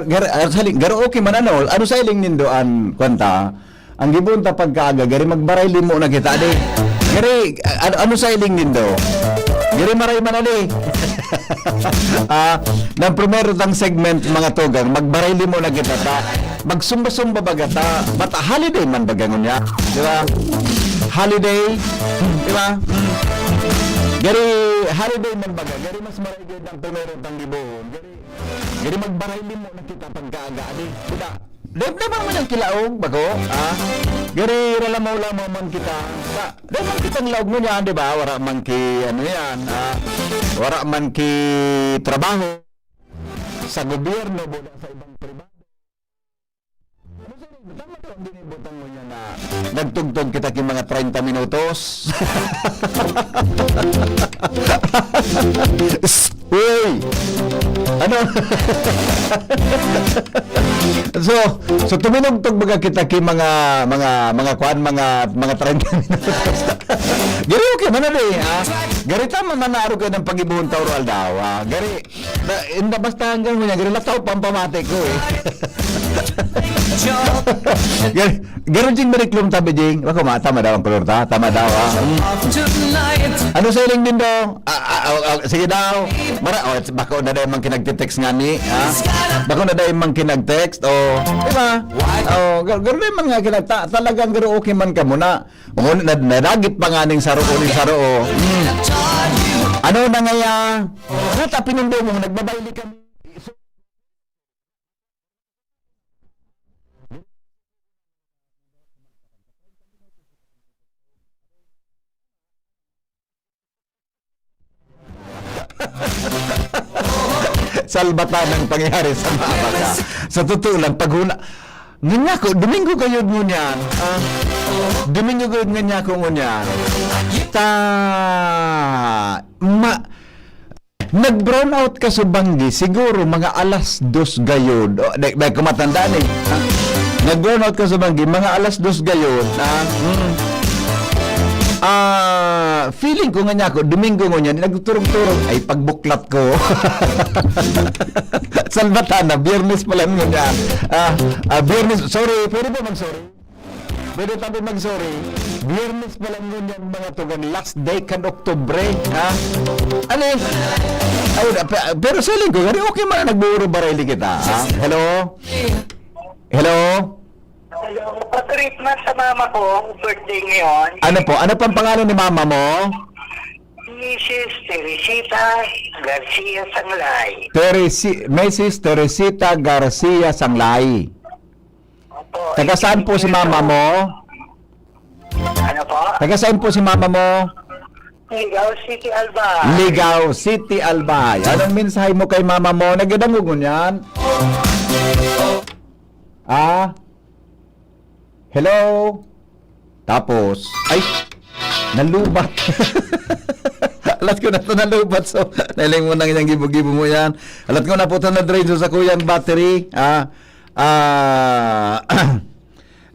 garo okay man ano sa iling nindoan kwanta ang gibunta pagkaaga gari magbaray limo na kita di gari ano sa iling nindo gari maray man ali ng primero tang segment mga tugang magbaray limo na kita ta magsumba-sumba bagata bata holiday man bagangon niya di ba holiday di ba gari holiday man baga gari mas maray gid ang primero tang libon gari magbaray limo na kita pagkaaga di buda Dep na mo niyang kilaog bago, gari ralamaw-lamaw man kita. Dep man kitang laog mo niyan, di ba? Wara man ki, ano yan, wara man ki trabaho sa gobyerno, buda sa ibang pribado. Ano sa rin, tama to ang dinibutang mo niya na nagtugtog kita ki mga 30 minutos. Uy! Ano? So tuminugtog baga kita ki mga kuan mga 30 minutos. Gari okay man na gari tama man naaro ka ng pag-ibuhon tauro aldawa. Gari inda basta hanggang mo niya gari lataw pampamate ko gari jing beriklum tabi jing. Bako tama daw ang kolor ta, tama daw Ano sa iling din daw? Sige daw. Bako na daw mang kinagte-text nga ni, bako na daw mang kinag-text o diba? Garo na man nga kinagta talagang garo okay man ka muna. Nadagit pa nga ning saro Ano na nga ya? Nata pinundo mo nagbabayli kami. Salbatan ang pangyayari sa mga baka. Sa totoo lang, paghuna, nga ko, Domingo kayo mo niyan. Domingo kayo nga ko mo niyan. Nag-brown out ka sa Banggi, siguro mga alas 2 gayod. Dahil kumatandaan Nag-brown out ka sa Banggi, mga alas 2 gayod. Feeling ko nga niya ko, Domingo nga niya, nagturong-turong, ay pagbuklat ko. Salvatana, Biyernes pala nga niya. Biyernes, sorry, pwede ba mag-sorry? Pwede tayo mag-sorry. Biyernes pala nga niya mga tugan, last day kan Oktubre. Ano yun? Pero feeling ko, okay man nagbuuro barili kita. Hello? Hello? Hello, pa-treat man sa mama ko, birthday ngayon. Ano po? Ano pang pangalan ni mama mo? Mrs. Teresita Garcia Sanglay. Mrs. Teresita Garcia Sanglay. Opo. Taga saan po si mama mo? Ano po? Taga saan po si mama mo? Ligaw City, Albay. Ligaw City, Albay. Anong mensahe mo kay mama mo? Nagdadangog mo niyan? Hello? Tapos, ay, nalubat. Alat ko na ito nalubat. So, nailing mo nang isang gibo-gibo mo yan. Alat ko na po ito na-drain sa kuyang battery.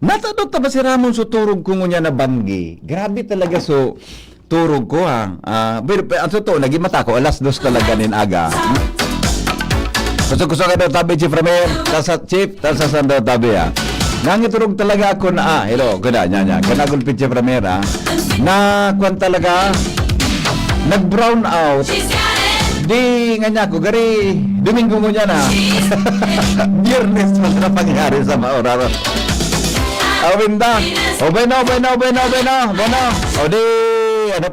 Natadok ta ba si Ramon so turog ko niya na Banggi? Grabe talaga so turog ko pero ang totoo, naging mata ko, alas 2 talaga nin aga. Kusok-kusok ka daw tabi, Chief Ramer. Chief, tasa daw tabi Nangiturog talaga ako na, hello, ganda, nya. Ganagul Chief Ramer, na, kwan talaga, nag-brown out. Di, nga niya ko, gari, Domingo mo niya na. Biyernes mas na pangyari sa maoraro. Awinda. Bueno. O di,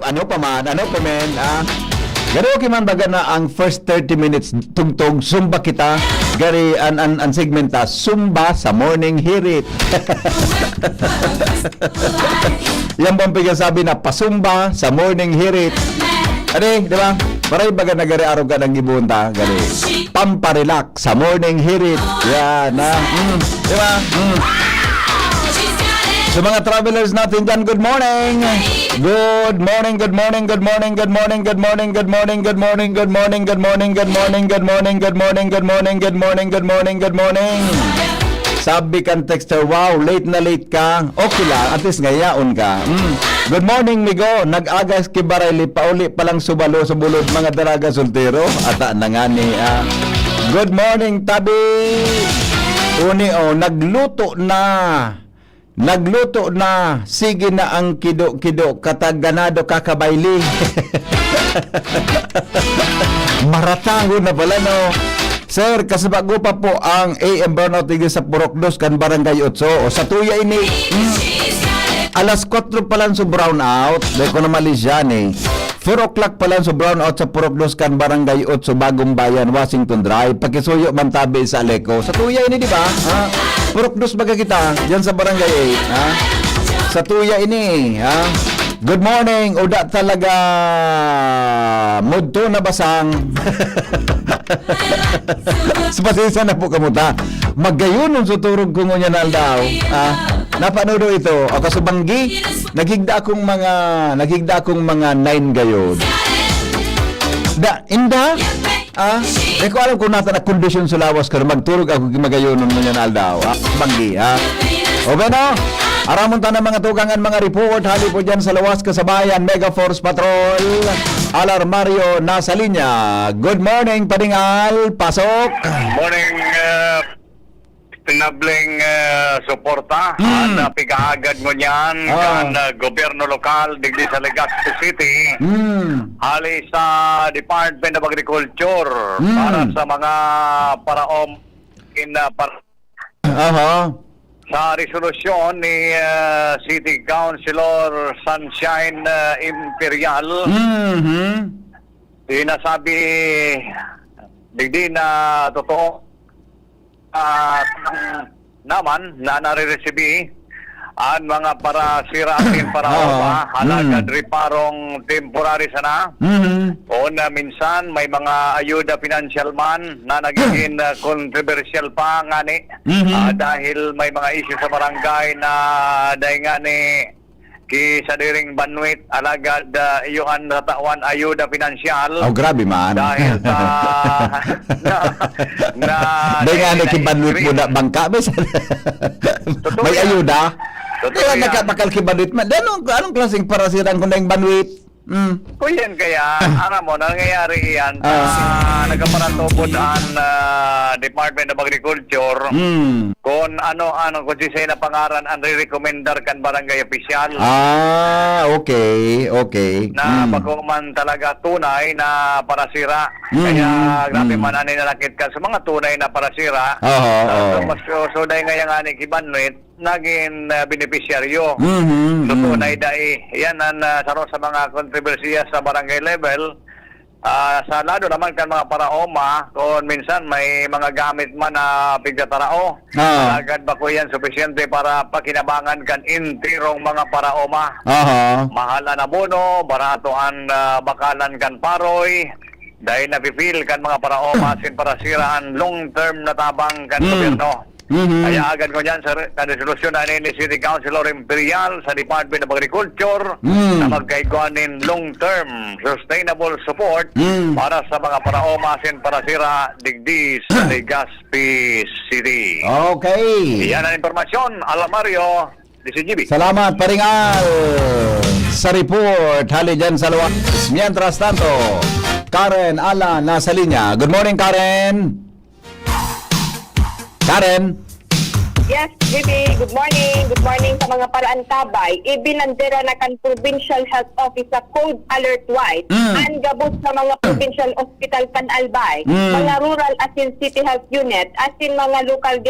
ano pa man, gari okay man baga na ang first 30 minutes tugtog sumba kita gari an segmenta sumba sa morning hirit. Yan bang sabi na pasumba sa morning hirit. Ade, di ba? Maray baga na gari araw ka ng gibunta gari pamparelax sa morning hirit. Yan di ba? Sa mga travelers natin dyan, good morning. Good morning. Sabi kan texter, wow, late na late ka. Okay lang, at least ngayaon ka. Good morning, migo. Nag-agas kibarayli, pauli palang subalo sa bulod mga dalaga soltero. Ata na nga ni Good morning, Tabi. Uni, nagluto na. Nagluto na. Sige na ang kido-kido. Kataganado kakabayli. Maratago na pala, no? Sir, kasabago pa po ang AM burnout dito sa Purokdos kan Barangay 8. O sa tuya ini, alas 4 pa lang sa brownout. Dahil ko na malis yan eh. 4 o'clock pa lang sa brownout sa Purokdos kan Barangay 8, Bagong Bayan, Washington Drive. Pagkisuyo man tabi sa Aleco. Sa tuya ini, di ba? Ha? Purokdos baga kita, yan sa Barangay 8. Ha? Sa tuya ini, ha? Good morning, uda talaga mudto na basang. Spasisa na po kamuta. Magayon nung suturog ko ngunya na aldaw. Napanood ito. O kasubanggi, naghigda akong mga 9 gayon. Inda? Di ko alam kung nata na kondisyon sa lawas ka magturog ako magayon nung ngunya na aldaw. Banggi, ha? O no? Aramon ta ng mga tugangan, mga report, hali po dyan sa lawas kasabayan, Mega Force Patrol, Alarmario nasa linya. Good morning, Padingal, pasok. Morning, pinabling suporta at pigaagad mo niyan kan gobyerno lokal digdi sa Legazpi City hali sa Department of Agriculture para sa mga paraom sa resolusyon ni City Councilor Sunshine Imperial. Sinasabi digdi na totoo naman na nare-receive ang mga para siratin para halagad riparong temporary sana o na minsan may mga ayuda financial man na nagiging controversial pa ngani dahil may mga issue sa barangay na dahil ngani ki sa diring banwit alagad iyuan natawan ayuda financial. Oh, grabe man. Dahil sa dahil nga nakibanwit mo na bangka may ayuda. Kaya nakapakal kibanwit man. Anong klaseng parasirang kung na yung banwit? Kuyan kaya, alam mo, nangyayari yan nagkaparatubod ang Department of Agriculture kung ano-ano, kung sisay na pangaran ang re-recommendar kan barangay official. Okay. Na bago man talaga tunay na parasira. Kaya grabe man ani nalakit ka sa mga tunay na parasira. So dahil nga yung ani kibanwit, naging beneficiaryo. So tunay dahil yan ang saro sa mga kontrobersiya sa barangay level. Sa lado naman kan mga paraoma, kung minsan may mga gamit man na pigdatarao, agad ba ko yan sufisyente para pakinabangan kan intirong mga paraoma. Mahala na bono, barato ang bakalan kan paroy, dahil napipil kan mga paraoma sin para siraan long-term na tabang kan gobyerno. Kaya agad ko dyan sa resolusyon na ni City Councilor Imperial sa Department of Agriculture na magkaiguanin long-term sustainable support para sa mga paraomasin para sira digdi sa Legazpi City. Okay. Yan ang informasyon. Alamario, DCGB. Salamat, Paringal, sa report. Hali dyan sa luwas. Mientras tanto, Karen Ala nasa linya. Good morning, Karen. Karen? Yes, JB. Good morning. Good morning sa mga paraantabay. Ibinandera na kan Provincial Health Office sa Code Alert White. Ang gabos sa mga Provincial Hospital Panalbay, mga rural asin City Health Unit, asin mga local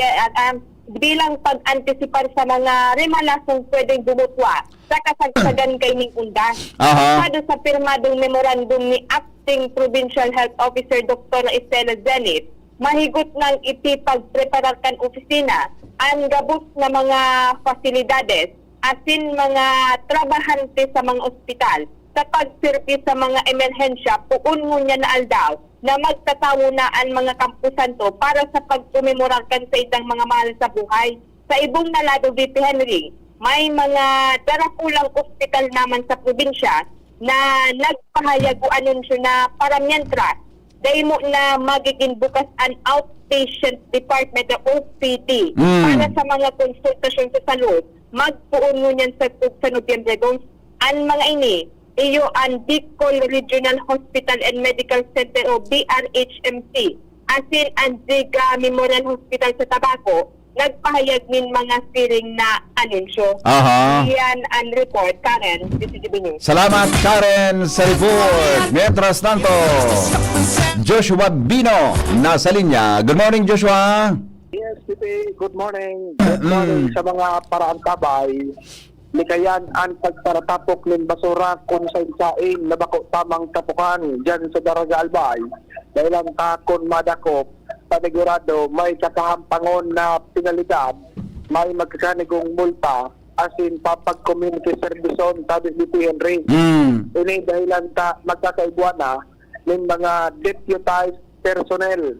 bilang pag-antisipar sa mga remalasong pwedeng bumutwa sa kasagsagan kay ning undas. Sado sa pirmadong memorandum ni Acting Provincial Health Officer Dr. Estela Zenit, mahigot ng ipipagpreparar kan opisina ang gabos na mga fasilidades asin mga trabahante sa mga ospital sa pagservis sa mga emerhensya puun ngunya na aldaw na magtatawo na ang mga kampusan to para sa pagkumemorar kan sa itang mga mahal sa buhay. Sa ibong nalado VP Henry, may mga darakulang ospital naman sa probinsya na nagpahayag o anunsyo na para mientras dahil mo na magiging bukas ang outpatient department na OPD para sa mga konsultasyon sa salud. Magpuon mo niyan sa Nobyembre 2. Ang mga ini, iyo ang Bicol Regional Hospital and Medical Center o BRHMC. asin Anziga Memorial Hospital sa Tabaco, nagpahayag min mga siring na anunsyo. Aha. Yan ang report, Karen, DCGB News. Salamat, Karen, sa report. Mientras tanto, Joshua Bino, nasa linya. Good morning, Joshua. Yes, Pipi. Good morning. Good morning sa mga paraang kabay. Likayan ang pagparatapok ng basura kung sa insain na bako tamang tapukan dyan sa Daraga Albay. Dahil ang takon madakop, panigurado may kakahampangon na pinalidad, may magkakanigong multa, asin papag-community servison tabi ni Henry. Ini dahilan ta magkakaibuana ng mga deputized personnel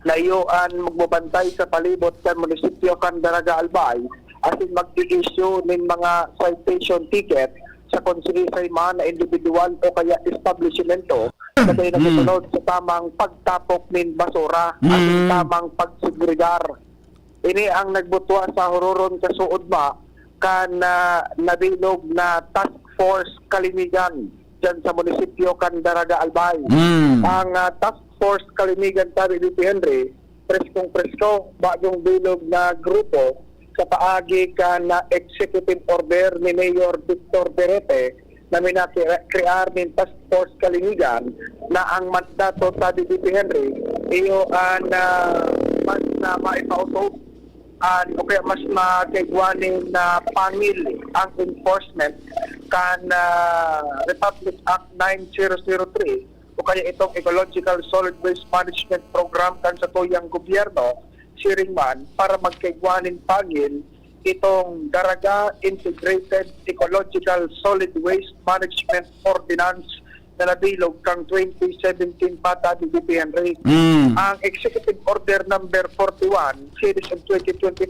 layuan magbabantay sa palibot sa munisipyo kan Daraga Albay asin mag-i-issue ng mga citation ticket sa konsilisay man na individual o kaya establishmento na kayo nagsusunod sa tamang pagtapok ng basura asin tamang pagsigurigar. Ini ang nagbutwa sa Huroron kasuod ma kan nabilog na task force Kalimigan dyan sa munisipyo kan Daraga Albay. Ang task force Kalimigan tabi ni Henry, preskong presko, bagong bilog na grupo sa paagi ka na executive order ni Mayor Victor Perete na minakrear ng task force Kalimigan na ang mandato tabi ni Henry iyo ang mas na maipautos o kaya mas makigwanin na pangil ang enforcement kan Republic Act 9003 o kaya itong Ecological Solid Waste Management Program kan sa tuyang gobyerno siringman para magkaigwanin pangil itong Daraga Integrated Ecological Solid Waste Management Ordinance na nabilog kang 2017 pata ni DP Henry. Ang Executive Order number 41 series of 2025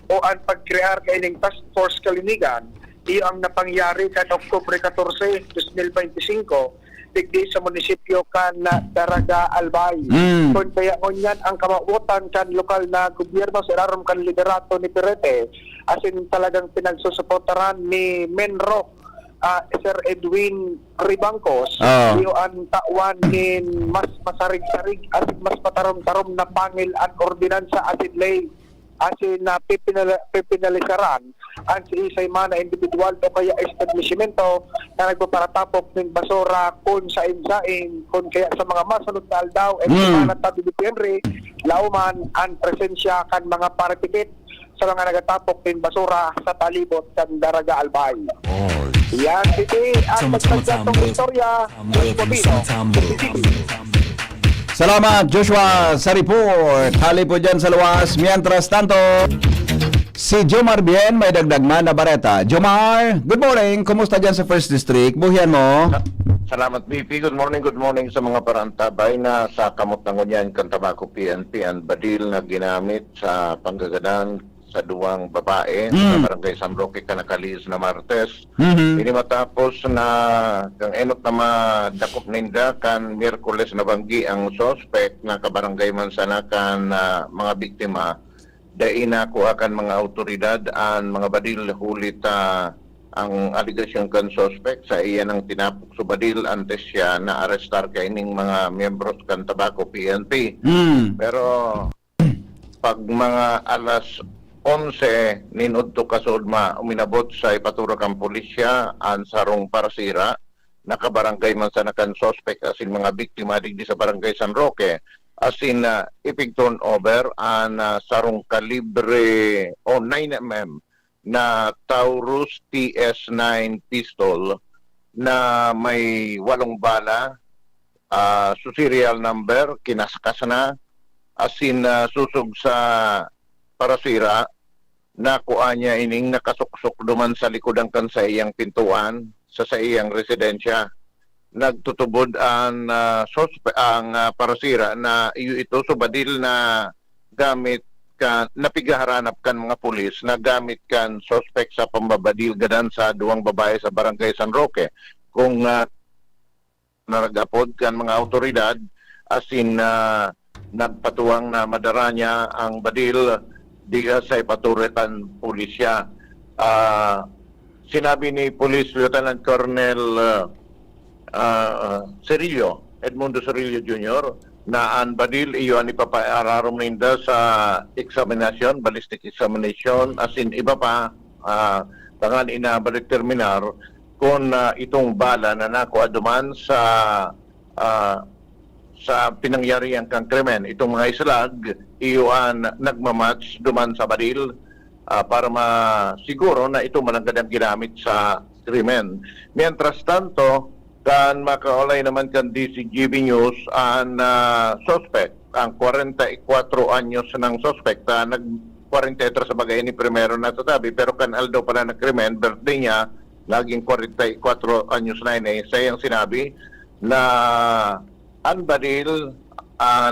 o ang pagkrear kaining Task Force Kalimigan iyo ang napangyari kan Oktubre 14, 2025 digdi sa munisipyo kan Daraga Albay. Kung kaya ngunyan ang kamautan kan lokal na gobyerno sa ilarom kan liderato ni Perete asin talagang pinagsusuportaran ni Menro Sir Edwin Ribangcos iyo ang tawan nin mas masarig-sarig asin mas patarom-tarom na pangil ang ordinansa asin lay asin na pipinalisaran ang siisay man na individual o kaya establishmento na nagpaparatapok ng basura kung sain-sain kung kaya sa mga masunod na aldaw at na tabi ni Henry lauman ang presensya kan mga paratikit sa mga nagatapok ng basura sa palibot kan Daraga Albay. Yan, Titi, ang magpagkatong istorya Salamat, Joshua, sa report. Hali po dyan sa luwas. Mientras tanto, si Jomar Bien may dagdag man na bareta. Jomar, good morning. Kumusta dyan sa First District? Buhian mo. Salamat, BP. Good morning sa mga parantabay na sa kamot ng unyan kan Tabaco PNP ang badil na ginamit sa panggagadan sa duwang babae sa Barangay San Roque Kanakalis na Martes. Ini matapos na kang enot na madakop ninda kan Miyerkules na banggi ang suspect na kabarangay mansanakan na mga biktima. Dahil na ko akan mga autoridad ang mga badil hulit ang aligasyon kan suspect sa iyan ang tinapok sa badil antes siya na arestar kaining mga miyembros kan Tabaco PNP. Pero pag mga alas 11 ninudto kasudma uminabot sa ipatura kang pulisya ang sarong parasira nakabarangay man sa nakan suspect asin mga biktima digdi sa barangay San Roque asin ipigton over ang sarong kalibre o 9mm na Taurus TS9 pistol na may 8 bala su serial number kinaskas na asin susog sa parasira na kuha niya ining nakasuksok duman sa likod ang kansayang pintuan sa iyang residensya. Nagtutubod ang parasira na iyo ito subadil na gamit kan napigaharanap kan mga pulis na gamit kan suspect sa pambabadil gadan sa duwang babae sa Barangay San Roque. Kung naragapod kan mga autoridad asin nagpatuwang na madara niya ang badil di sa ipaturetan pulisya. Sinabi ni Police Lieutenant Colonel Cirillo, Edmundo Cirillo Jr., na ang badil iyon ipapaararom ninda sa examination, ballistic examination, as in iba pa, tangan inabalik terminar kung itong bala na nakuha duman sa pinangyarihan kang krimen. Itong mga islag, iyon nagmamatch duman sa badil para masiguro na ito malanggadang ginamit sa krimen. Mientras tanto, kan makaulay naman kan DCGB News ang suspect, ang 44 anyos ng suspect, nag-43 sa bagay ni primero na tatabi, pero kan Aldo pala na krimen, birthday niya, laging 44 anyos na yun. Sayang sinabi na ang badil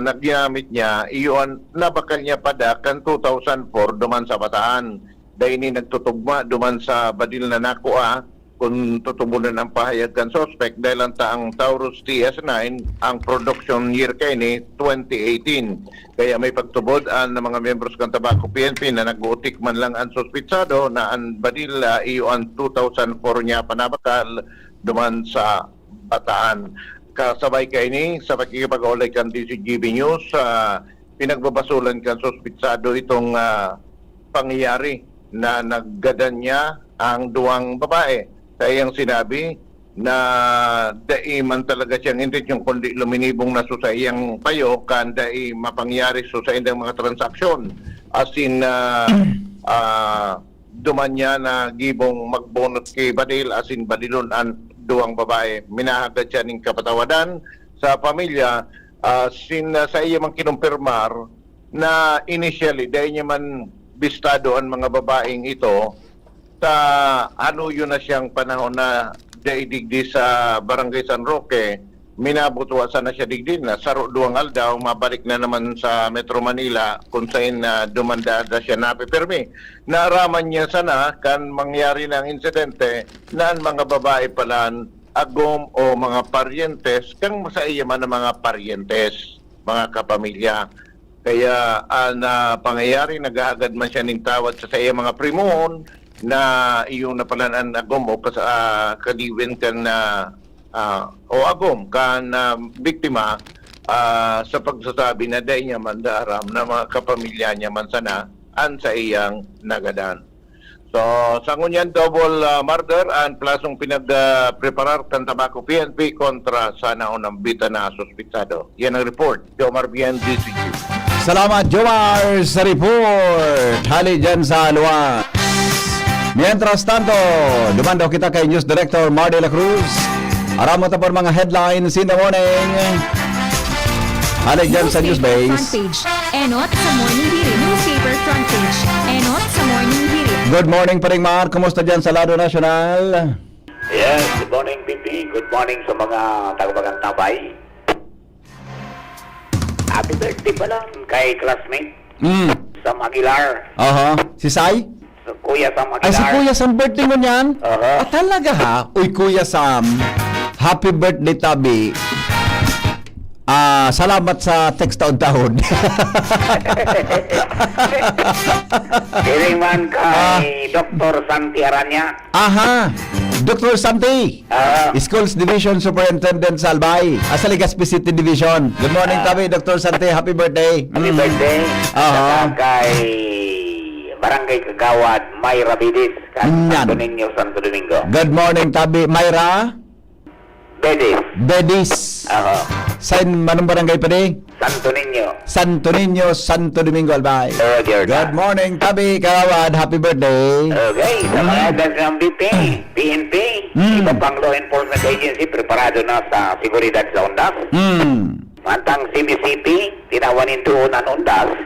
naggamit niya, iyon nabakal niya padakan 2004 duman sa Bataan. Dahil ni nagtutugma duman sa badil na nakuha kung tutubunan ang pahayag kan suspect dahil ang taang Taurus TS9 ang production year kay ni 2018. Kaya may pagtubod ang mga membros ng Tabaco PNP na nag-uutik man lang ang suspitsado na ang badil iyon 2004 niya panabakal duman sa Bataan. Kasabay kay ni sa pakikipag-ulay kan DCGB News, pinagbabasulan kan suspitsado itong pangyayari na naggadan niya ang duwang babae. Sayang sinabi na dai man talaga siyang intensyon kundi luminibong na sa iyang payo kan dai mapangyari sa indang mga transaksyon. As in duman niya na gibong magbonot kay badil, as in badilon ang duwang babae. Minahagad siya ng kapatawadan sa pamilya sa iya man kinumpirmar na initially dahil niya man bistado ang mga babaeng ito sa ano yun na siyang panahon na daidigdi sa Barangay San Roque, minabutwasan na siya digdi na saro duwang aldaw, mabalik na naman sa Metro Manila kung saan dumandada siya napipirmi. Naaraman niya sana kan mangyari ng insidente na ang mga babae palan agom o mga paryentes kang sa iya man ang mga paryentes, mga kapamilya. Kaya pangyayari nag-aagad man siya ng tawad sa iya mga primon na iyong napalanan agom o kaliwin kan o agom kan biktima sa pagsasabi na dahil niya man daram na mga kapamilya niya man sana an sa iyang nagadan. So, sa ngunyan double murder and plasong pinag-preparar kan Tabaco PNP kontra sa naunang bita na suspitsado. Yan ang report. Jomar Bien, DCG. Salamat, Jomar, sa report. Hali dyan sa Luwan. Mientras tanto, dumando kita kay News Director Mar de la Cruz. Aramo ta por mga headlines in the morning. Hali dyan sa News Newspaper Base. front page. Enot sa morning hearing. Newspaper front page. Enot sa morning hearing. Good morning pa rin, Mar. Kumusta dyan sa Lado National? Yes, good morning, Pipi. Good morning sa mga tagabagang tabay. Happy birthday pa lang kay classmate Sam Aguilar. Si Sai? So, Kuya Sam Aguilar. Ay, si Kuya Sam, birthday mo niyan? Aha. Talaga ha? Uy, Kuya Sam, happy birthday, Tabi. Salamat sa text taon-taon. Kiring man kay Dr. Santi Aranya. Aha! Dr. Santi, Schools Division Superintendent sa Albay, sa Legazpi City Division. Good morning, Tabi, Dr. Santi. Happy birthday. Happy birthday. Aha. Saka kay Barangay Kagawad, Mayra Bidis. Yan. Santo Niño, Santo Domingo. Good morning, Tabi. Myra Bedis. Bedis. Saan manong barangay pa di? Santo Niño. Santo Niño, Santo Domingo, Albay. Good Good morning, Tabi, Kawad. Happy birthday. Okay, sa mga agad ng BP, PNP, iba pang law enforcement agency, preparado na sa seguridad sa undas. Mantang CBCP, tinawanin tuon ang undas,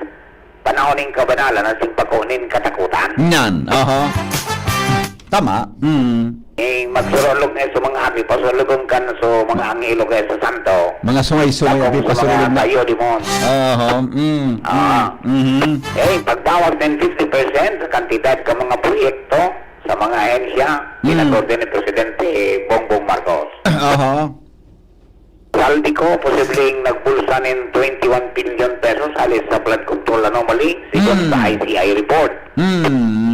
panahoning kabanalan at pagkunin katakutan. Yan, tama. Magsurulog na sa mga ami, pasulugong kan sa mga angilo kaya sa santo. Mga sungay-sungay, di pa Sa sulod mga na. tayo, di mo. Pagbawas ng 50% sa kantidad ka mga proyekto sa mga ahensya, pinag-order ni Presidente Bongbong Marcos. Saldi ko, posibleng nagbulsa ng 21 billion pesos alis sa flood control anomaly, sigon sa ICI report.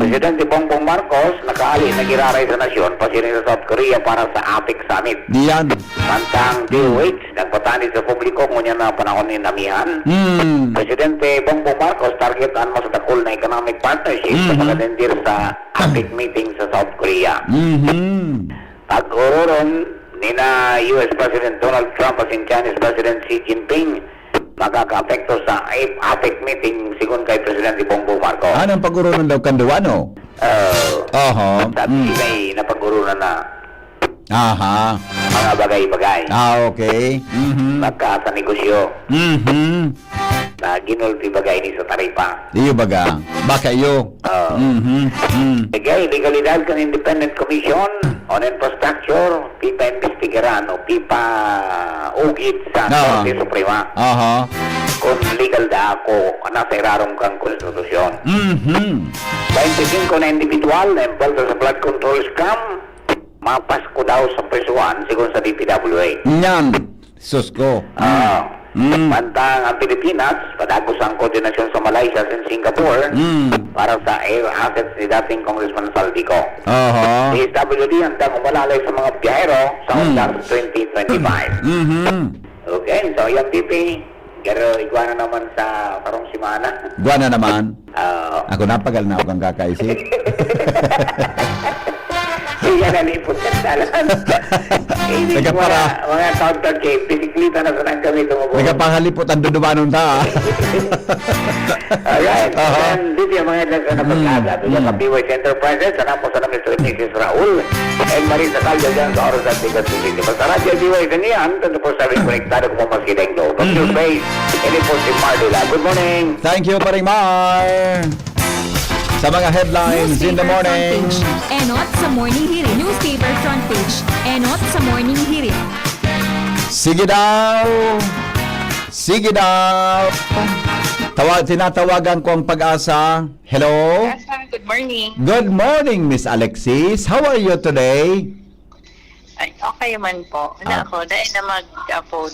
Presidente Bongbong Marcos nakaali na giraray sa nasyon pasirin sa South Korea para sa APEC Summit. Diyan. Mantang DOH nagpatani sa publiko ngunya na panahon ni namihan. Presidente Bongbong Marcos targetan mo sa dakol na economic partnership sa pagkatindir sa APEC meeting sa South Korea. Pag-ururon ni na US President Donald Trump at Chinese President Xi Jinping magkaka-apekto sa APEC meeting sigon kay Presidente Bongbong Marcos. Anong pag-urunan daw kanduano? Sabi may napag-urunan na Aha. mga bagay-bagay. Okay. Magka sa negosyo na ginulti bagay ni sa taripa. Iyo baga. Baka iyo. Bagay, legalidad kan Independent Commission on Infrastructure, pipa investigaran o pipa ugit sa Korte Suprema. Aha. Kung legal da ako, nasa irarong kang konstitusyon. 25 na individual na involved sa flood control scam, mapas ko daw sa presuan sigon sa DPWA. Yan. Sus ko. Mantang ang Pilipinas, padagos ang koordinasyon sa Malaysia at Singapore para sa air assets ni dating Congressman Saldico. Aha. DSWD hanggang umalalay sa mga biyahero sa UNDAS 2025. Okay, so yung PP, pero iguana naman sa parang simana. Guana naman. Ako napagal na ako kang kakaisip. Iya na lipot ka talan. Hindi Nagkapara. mga counter kay bisikleta na sanang kami tumubo. Nagkapangalipot ang dudubanon ta. Alright, and dito yung mga ilang na pagkada. Doon sa PYS Enterprises, sana po sa namin Mr. Mrs. Raul and Marisa Caldo dyan sa Oros at Tigas City. Basta radyo PYS niyan, 24/7 konektado kung mamaskiling no. From your face, ini po si Mardula. Good morning. Thank you, Paring Mar. Sa mga headlines in the morning. Enot sa morning hearing. Newspaper front page. Enot sa morning hearing. Sige daw. Sige daw. Tinatawagan ko ang Pag-asa. Hello. Good morning. Good morning, Miss Alexis. How are you today? Ay, okay man po. Ako, dahil na mag-upload.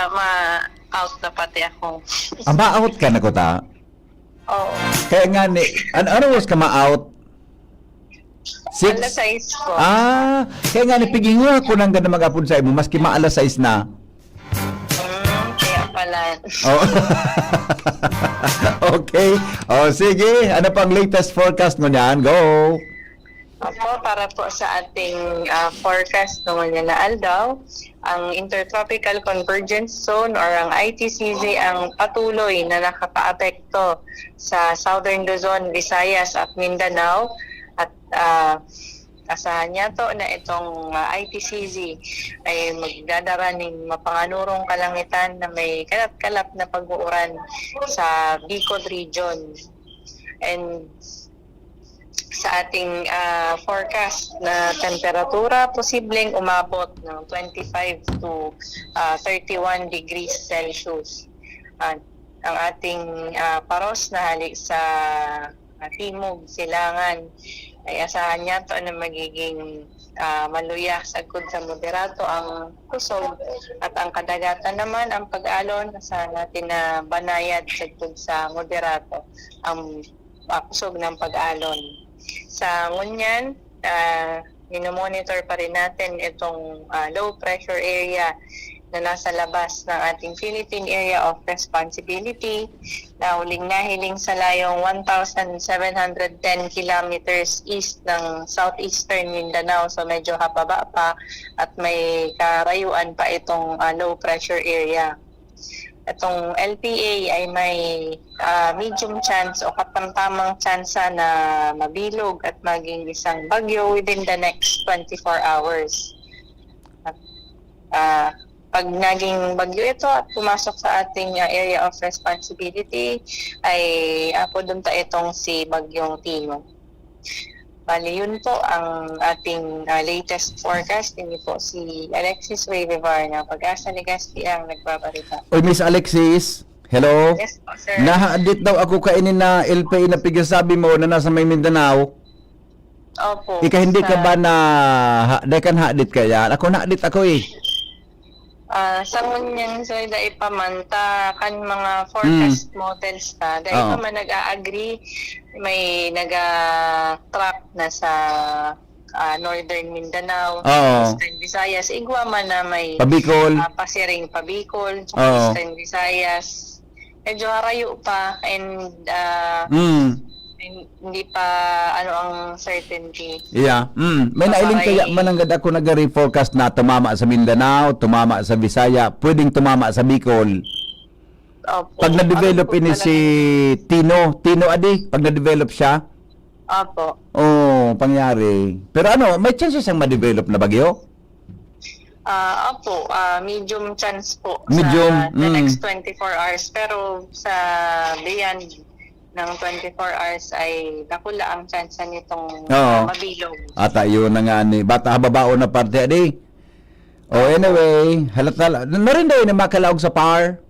Ma-out na pati ako. Ma-out ka na ko ta? Oo. Kaya nga ni, ano was ka ma-out? Alas 6 po. Kaya nga ni, pigingo ako nang ganda mag-upload sa imo, maski maalas 6 na. Kaya pala. Oh. Okay. Sige. Ano pang latest forecast mo niyan? Go. Opo, para po sa ating forecast naman niya na aldaw, ang Intertropical Convergence Zone or ang ITCZ ang patuloy na nakakaapekto sa Southern Luzon, Visayas at Mindanao at asahan niya to na itong ITCZ ay magdadara ng mapanganurong kalangitan na may kalat-kalap na pag-uuran sa Bicol region. And sa ating forecast na temperatura, posibleng umabot ng 25 to 31 degrees Celsius. Ang ating paros na halik sa Timog, Silangan, ay asahan niya to na magiging maluya sagkod sa moderato ang kusog at ang kadagatan naman ang pag-alon asahan natin na banayad sagkod sa moderato ang kusog ng pag-alon. Sa ngunyan, minomonitor pa rin natin itong low pressure area na nasa labas ng ating Philippine Area of Responsibility na huling-nahiling sa layong 1,710 kilometers east ng southeastern Mindanao. So medyo hababa pa at may karayuan pa itong low pressure area. Itong LPA ay may medium chance o katamtamang tsansa na mabilog at maging isang bagyo within the next 24 hours. At, pag naging bagyo ito at pumasok sa ating area of responsibility, ay podunta itong si Bagyong Tino. Bali, yun po ang ating latest forecast. Hindi po si Alexis Weaver ng Pag-asa Legazpi ang nagbabarita. Oy, Miss Alexis. Hello. Yes po, sir. Nahaadit daw ako kainin na LPA na pigasabi mo na nasa may Mindanao. Opo. Ika hindi ka ba na haadit ka yan? Ako naadit ako eh. Sa ngunyan so da ipamanta kan mga forecast models ta dahil Oo. pa man nag-agree may naga-track na sa Northern Mindanao, Oo. Eastern Visayas, igwa man na may Pabicol. pasiring Pabicol, Oo. Eastern Visayas. Medyo harayo pa and hindi pa ang certainty. Yeah. May nailing kaya mananggad ako nag-reforecast na tumama sa Mindanao, tumama sa Visaya, pwedeng tumama sa Bicol. Opo. Pag na-develop Ano po ini talaga- si Tino Adi, pag na-develop siya, Opo. pangyari. Pero may chance siyang ma-develop na bagyo? Opo, medium chance po Medium, sa the next 24 hours. Pero sa beyond ng 24 hours ay nakula ang chance nitong Oo. mabilog. Ata yun na nga ni bata hababao na parte adi. Anyway, halata na rin daw na makalaog sa par.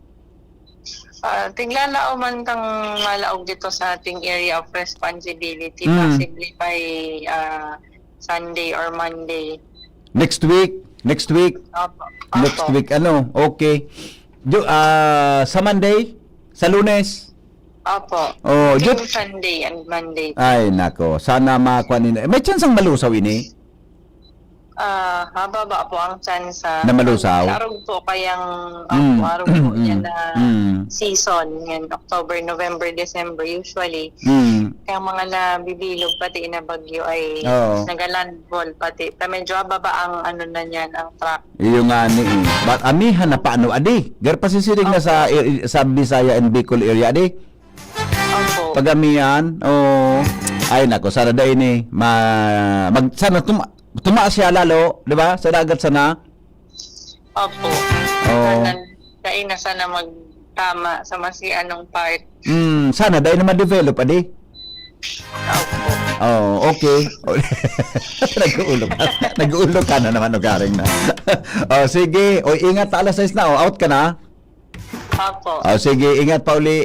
Tinglalao man kang malaog dito sa ating area of responsibility, Mm. possibly by Sunday or Monday. Next week. Opo. Next Opo. week okay. Sa Monday, sa Lunes. Opo. Oh, Between Sunday and Monday. Ay nako, sana makuha nila. May chance ang malusaw ini. Hababa po ang chance Na malusaw? Arog po kayang Mm. arog po yan na Mm. season yan, October, November, December usually. Kaya mga nabibilog pati na bagyo ay Oo. nagalandfall pati. Pa medyo hababa ang na niyan, ang track. Iyo nga ni. But amihan na paano adi? Gar pasisiring na sa Bisaya and Bicol area adi. Opo. Pagamihan, ay nako, sana daw ini sana tumaas siya lalo, di ba? Sa dagat sana. Opo. Oo. Kaya na sana magtama sa anong part. Sana daw na ma-develop adi. Opo. Okay. Nag-uulog ka na naman, garing na. Sige. Ingat, alas 6 na. Out ka na. Opo. Sige, ingat pa uli.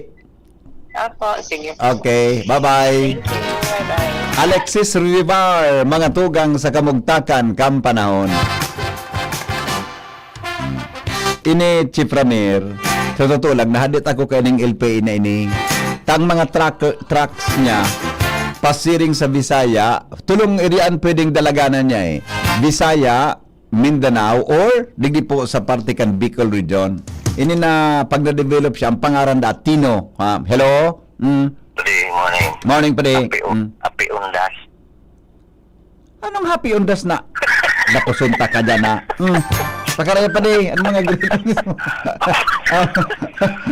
Opo. Sige po. Okay, bye-bye. Thank you. Bye-bye. Alexis Rivar, mga tugang sa kamugtakan, kampanahon. Ini, Chief Ramir, sa totoo lang, nahadit ako kaning LPA na ini. Tang mga trucks niya, pasiring sa Bisaya, tulong irian pwedeng dalaganan niya eh. Bisaya, Mindanao, or digdi po sa parte kan Bicol region. Ini na, pag na-develop siya, ang pangaran da, Tino. Hello? Good morning. Morning pa di. Api undas. Anong happy undas na? Nakusunta ka dyan na. Pakaraya pa di. Ano mga greetings mo?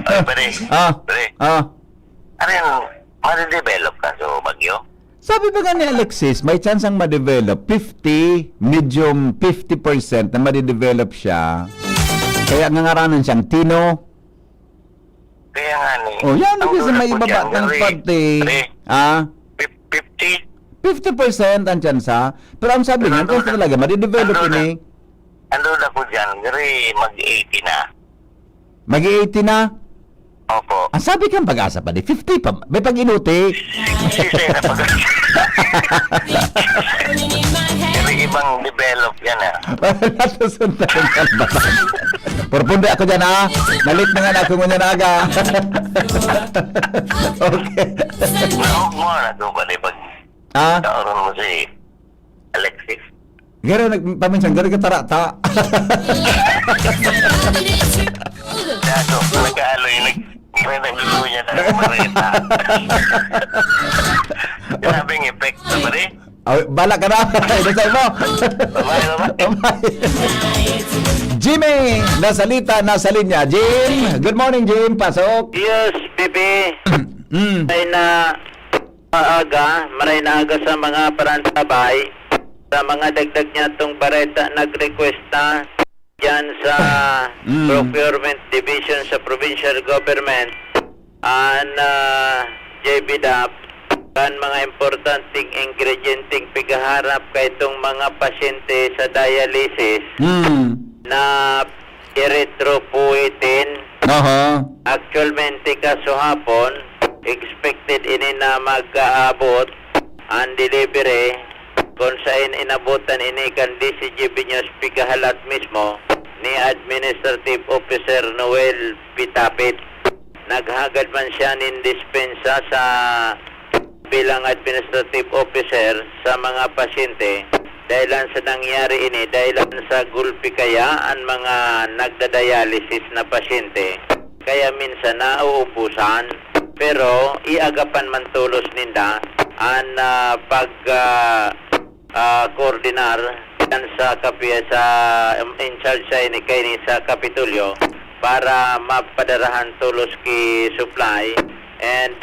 Ay, pare. Pare. Ano yung ma-develop ka so bagyo? Sabi ba nga ni Alexis, may chance ang ma-develop 50, medium 50% na ma-develop siya. Kaya ngangaranan siyang Tino. Kaya nga ni. Yan, ang kasi dulo may ko ibaba dyan, ng Gary. parte. Pare, 50? 50% ang chance ha. Pero ang sabi nga, kung talaga, ma-develop ini. Andun ako dyan, Gary, mag-80 na. Mag-80 na. Opo. Ang sabi kang pag-asa pa di, 50 pa. May pag-inuti. Sisay na pag Gary, ibang develop yan Natusundan ng kalbatan. Purpundi ako dyan ha. Nalit na nga ako ngunyan aga. Okay. Mahog mo na doon pa di pag kauron mo si Alexis. Garo, paminsan, garo ka tarata. Dato, nag-aaloy, nag-luluya na marita. Grabing epekto ba rin? Bala ka na. Dasay mo. Bye-bye. Jimmy, nasa linya. Jim, good morning Jim. Pasok. Yes, Pepe. Maray na aga sa mga parantabay. Sa mga dagdag niya itong bareta, nag-request na dyan sa Procurement Division sa Provincial Government and JBDAP kan mga importanteng ingredienting pigaharap kay itong mga pasyente sa dialysis na erythropoietin. Actualmente kaso hapon, expected ini na mag-aabot ang delivery kung saan inabutan ini kan DCG Binyos pigahalat mismo ni Administrative Officer Noel Pitapit. Naghagad man siya ng dispensa sa bilang Administrative Officer sa mga pasyente dahilan sa nangyari ini, dahilan sa gulpi kaya ang mga nagdadialysis na pasyente. Kaya minsan nauubusan, pero iagapan man tulos ninda ang koordinar yan sa in charge sa ini kay sa Kapitulyo para mapadarahan tulos ki supply and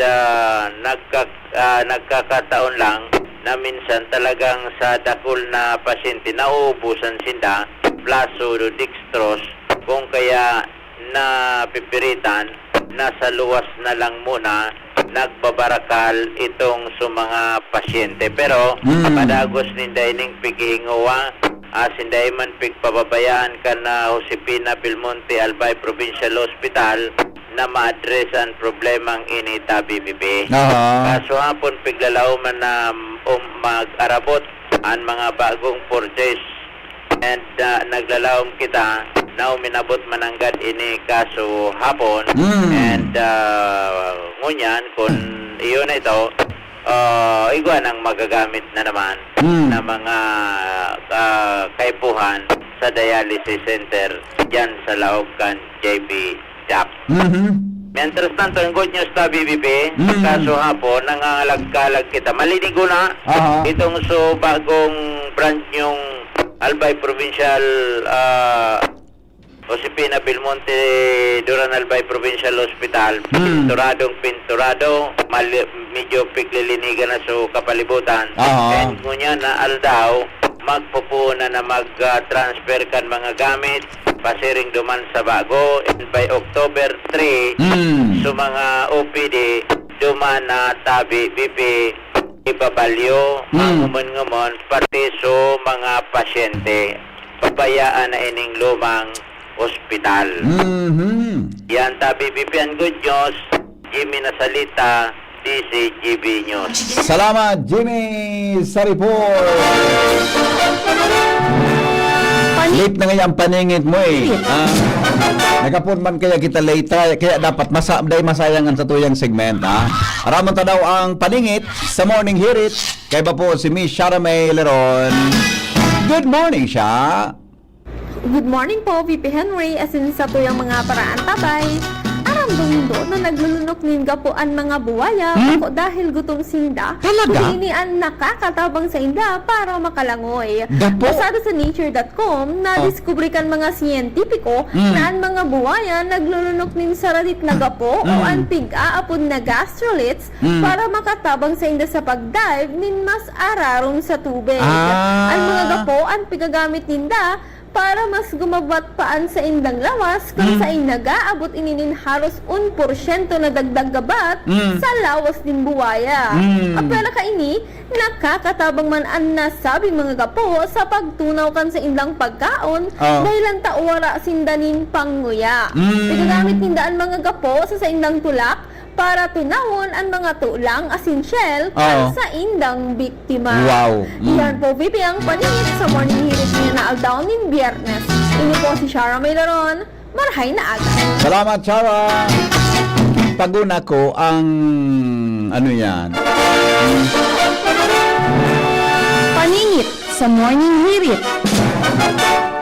nagkakataon lang na minsan talagang sa dakol na pasyente nauubusan sinda plaso dextrose kung kaya na pipiritan nasa luwas na lang muna nagbabarakal itong sa mga pasyente. Pero padagos ninday ning pighinguwa sinday man pigpababayaan ka na Josepina Belmonte Albay Provincial Hospital na ma-address ang problemang ini BBP. Kaso hapon piglalaw man na mag-arabot ang mga bagong purchase and naglalawom kita na minabot mananggad ini kaso hapon and ngunyan kung iyon na ito igwa nang magagamit na naman na mga kaipuhan sa dialysis center dyan sa Laogan JB DAP. Mientras tanto, ang good news na BBP, kaso hapon, nangangalag-kalag kita. Malinigo na itong so bagong brand yung Albay Provincial Josepina Belmonte Duran Albay Provincial Hospital. Pinturado, medyo piglilinigan na sa kapalibutan. And ngunya na aldaw, magpupuna na mag-transfer kan mga gamit pasiring duman sa bago and by October 3 so mga OPD duman na tabi BP ibabalyo ngumon pati so mga pasyente pabayaan na ining lumang ospital. Yan tabi BP ang good news. Jimmy Nasalita, DCGB News. Salamat, Jimmy, sa report. Late na ngayon ang paningit mo eh. Nagapon man kaya kita late, kaya dapat masayangan sa tuyang segment. Aramon ta daw ang paningit sa Morning Hirit. Kaya ba po si Miss Shara May Leron. Good morning, siya. Good morning po, VP Henry, as in sa tuyang mga paraan tabay. Aramdong na naglulunok nin gapuan mga buwaya ako dahil gutom sinda. Talaga? Hindi ang nakakatabang sa inda para makalangoy. Gapo? Basado sa nature.com, nadiskubre kan mga siyentipiko na ang mga buwaya naglulunok nin saradit na gapo o ang pig-aapod na gastroliths para makatabang sa inda sa pagdive nin mas araron sa tubig. Ang mga gapo ang pigagamit ninda para mas gumabat paan sa indang lawas kung sa nag-aabot ininin halos 1% na dagdag gabat sa lawas din buwaya. Apela ka ini, nakakatabang man ang nasabing mga gapo sa pagtunaw kan sa indang pagkaon dahil ang taowara sindanin panguya. Pagagamit nindaan mga gapo sa indang tulak para tunawon ang mga tulang asin shell sa indang biktima. Wow. Iyan po, VP, ang paningit sa Morning Hirit niya na aldaw nin Biyernes. Ini po si Shara May Leron. Marhay na agad. Salamat, Shara. Paguna ko ang ano yan? Paningit sa Morning Hirit.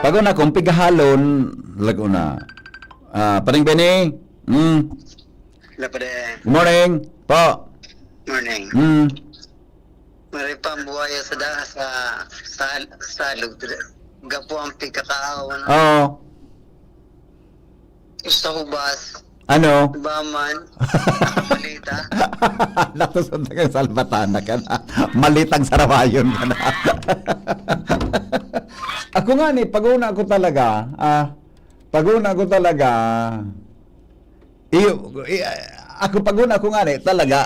Paguna kong pigahalon laguna. Paring Benny. Good morning. Po. Morning. Mari pambuaya sa salog. Gapo ang pagkakaon. Oo. Sa hubas. Ano? Baman. Malita. Natusod na kang salbatana ka na. Malitang sarawayon ka na. Ako nga ni, paguna ko talaga. Ako paguna ko nga ni, talaga.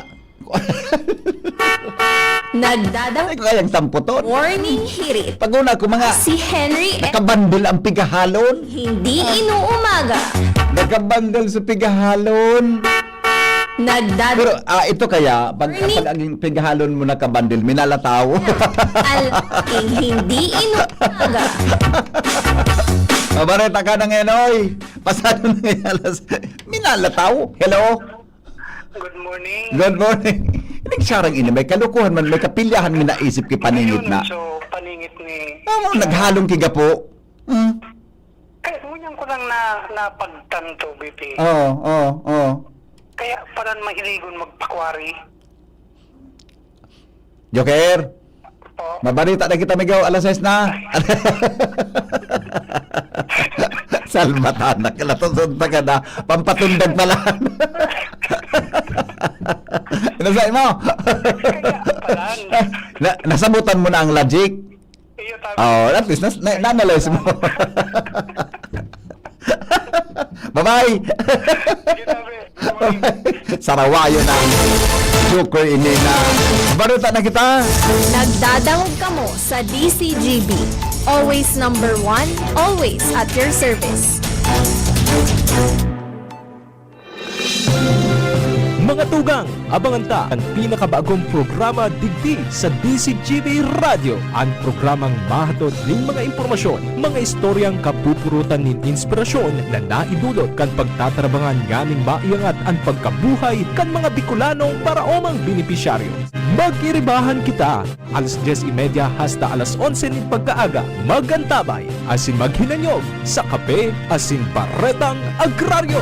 Nagdadang Ay, kayang samputon. Morning Hirit. Paguna ko mga Si Henry nakabandil ang pigahalon. hindi inuumaga. Nakabandil sa pigahalon. Nagdadang Pero ito kaya, pag ang pigahalon mo nakabandil, minalataw. hindi inuumaga. Mabareta ka na ngayon, oy. Pasado na ngayon alas. Minalataw. Hello? Good morning. Good morning. Ining sarang ini, may kalukuhan man, may kapilyahan mi naisip kay paningit na. So, paningit ni... Naghalong kiga po. Kaya ngunyan ko lang napagtanto, BP. Oo. Kaya parang mahiligon magpakwari. Joker, Po. mabalita na kita migaw, alas 6 na. Salmatan na kalatusod na ka na, pampatundag na lang. Inasay mo? Nasabutan mo na ang logic? Iyo, tabi. At least, na-analyze mo. Bye-bye! Sige, tabi. Good morning. Sarawayo na Joker ini na. Baruta na kita. Nagdadawog ka mo sa DCGB. Always number 1, always at your service. Mga tugang, abangan ta ang pinakabagong programa digdi sa DCGB Radio. Ang programang mahatod ning mga impormasyon, mga istoryang kapupurutan nin inspirasyon na naidulot kan pagtatrabangan nganing maiangat ang pagkabuhay kan mga Bicolanong para omang benepisyaryo. Mag-iribahan kita alas 10:30 hasta alas 11 ning pagkaaga. Magantabay asin maghinanyog sa kape asin baretang agraryo.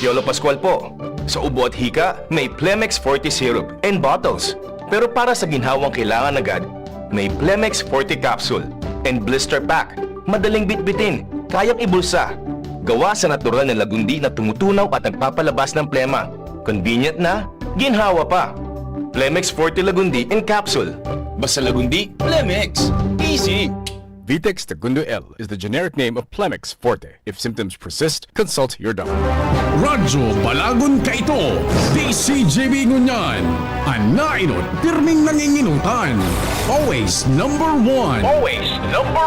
Yolo Pascual po. Sa ubo at hika, may Plemex Forte Syrup and bottles. Pero para sa ginhawang kailangan agad, may Plemex Forte Capsule and Blister Pack. Madaling bitbitin, kayang ibulsa. Gawa sa natural na lagundi na tumutunaw at nagpapalabas ng plema. Convenient na, ginhawa pa. Plemex Forte Lagundi and Capsule. Basta lagundi, Plemex. Easy! Vitex Segundo L is the generic name of Plemex Forte. If symptoms persist, consult your doctor. Radyo Balagon Kaito, DCGB Ngunyan, Anainot, pirming nanginginutan. Always number 1. Always number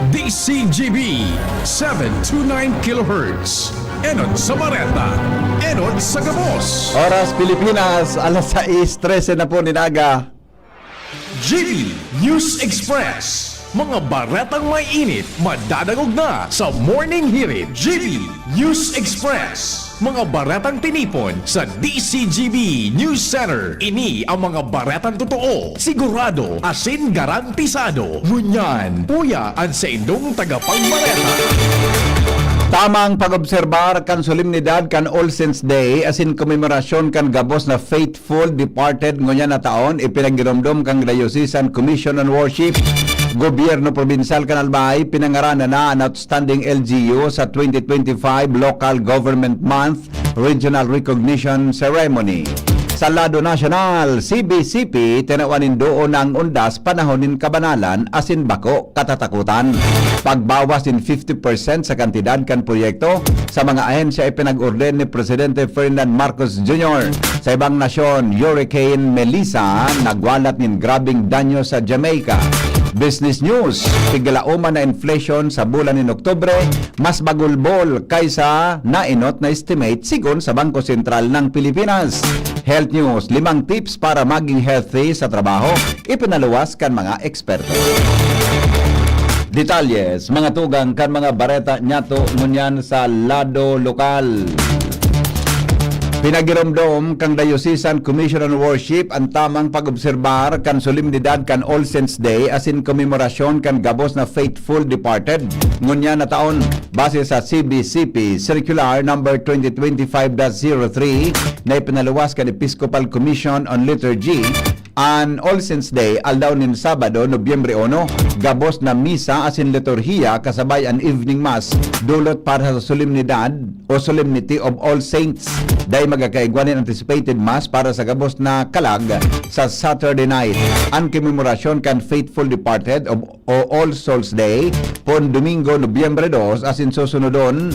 1. DCGB, 729 kHz. Enot sa Bareta, Enot sa Gabos. Oras Pilipinas, alas 6:13 na po ninaga. GB News Express. Mga baretang may init, madadagog na sa Morning Hirit. GB News Express. Mga baretang tinipon sa DCGB News Center. Ini ang mga baretang totoo, sigurado, asin garantisado. Ngunyan, puya ang sa indong tagapagbareta. Tamang pag-obserbar kan solemnidad kan All Saints Day asin komemorasyon kan gabos na faithful departed ngunyan na taon ipinagiromdom kang Diocesan Commission on Worship. Gobyerno Provincial kan Albay pinangaranan na ang Outstanding LGU sa 2025 Local Government Month Regional Recognition Ceremony. Sa lado nasyonal, CBCP tinawanin doon ang undas panahonin kabanalan asin bako katatakutan. Pagbawas in 50% sa kantidad kan proyekto sa mga ahensya ay pinag-orden ni Presidente Ferdinand Marcos Jr. Sa ibang nasyon, Hurricane Melissa nagwalat ng grabing danyo sa Jamaica. Business News, tiglaoman na inflation sa bulan ng Oktubre, mas bagulbol kaysa nainot na estimate sigon sa Bangko Sentral ng Pilipinas. Health News, 5 tips para maging healthy sa trabaho, ipinaluwas kan mga eksperto. Detalles, mga tugang kan mga bareta nyato ngunyan sa lado lokal. Pinagiromdom kang Diocesan Commission on Worship ang tamang pag-obserbar kan solemnidad kan All Saints Day asin komemorasyon kan gabos na faithful departed. Ngunya na taon, base sa CBCP Circular number 2025-03 na ipinaluwas kan Episcopal Commission on Liturgy, an All Saints Day aldaw nin Sabado, Nobyembre 1, gabos na misa asin liturhiya kasabay an evening mass dulot para sa solemnidad o Solemnity of All Saints. Dahil magkakaigwanin anticipated mass para sa gabos na kalag sa Saturday night. Ang komemorasyon kan Faithful Departed o All Souls Day pon Domingo, Nobyembre 2 asin susunodon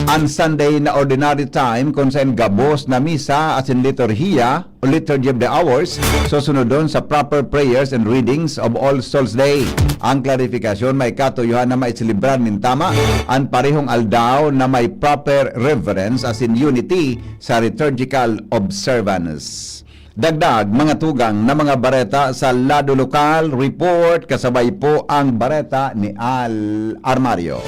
ang Sunday na ordinary time kung saan gabos na misa asin liturhiya o Liturgy of the Hours susunodon sa proper prayers and readings of All Souls Day. Ang klarifikasyon may katuyuhan na maisilibran min tama ang parehong aldaw na may proper reverence asin unity sa liturgical observance. Dagdag mga tugang na mga bareta sa Lado Lokal report kasabay po ang bareta ni Al Armario.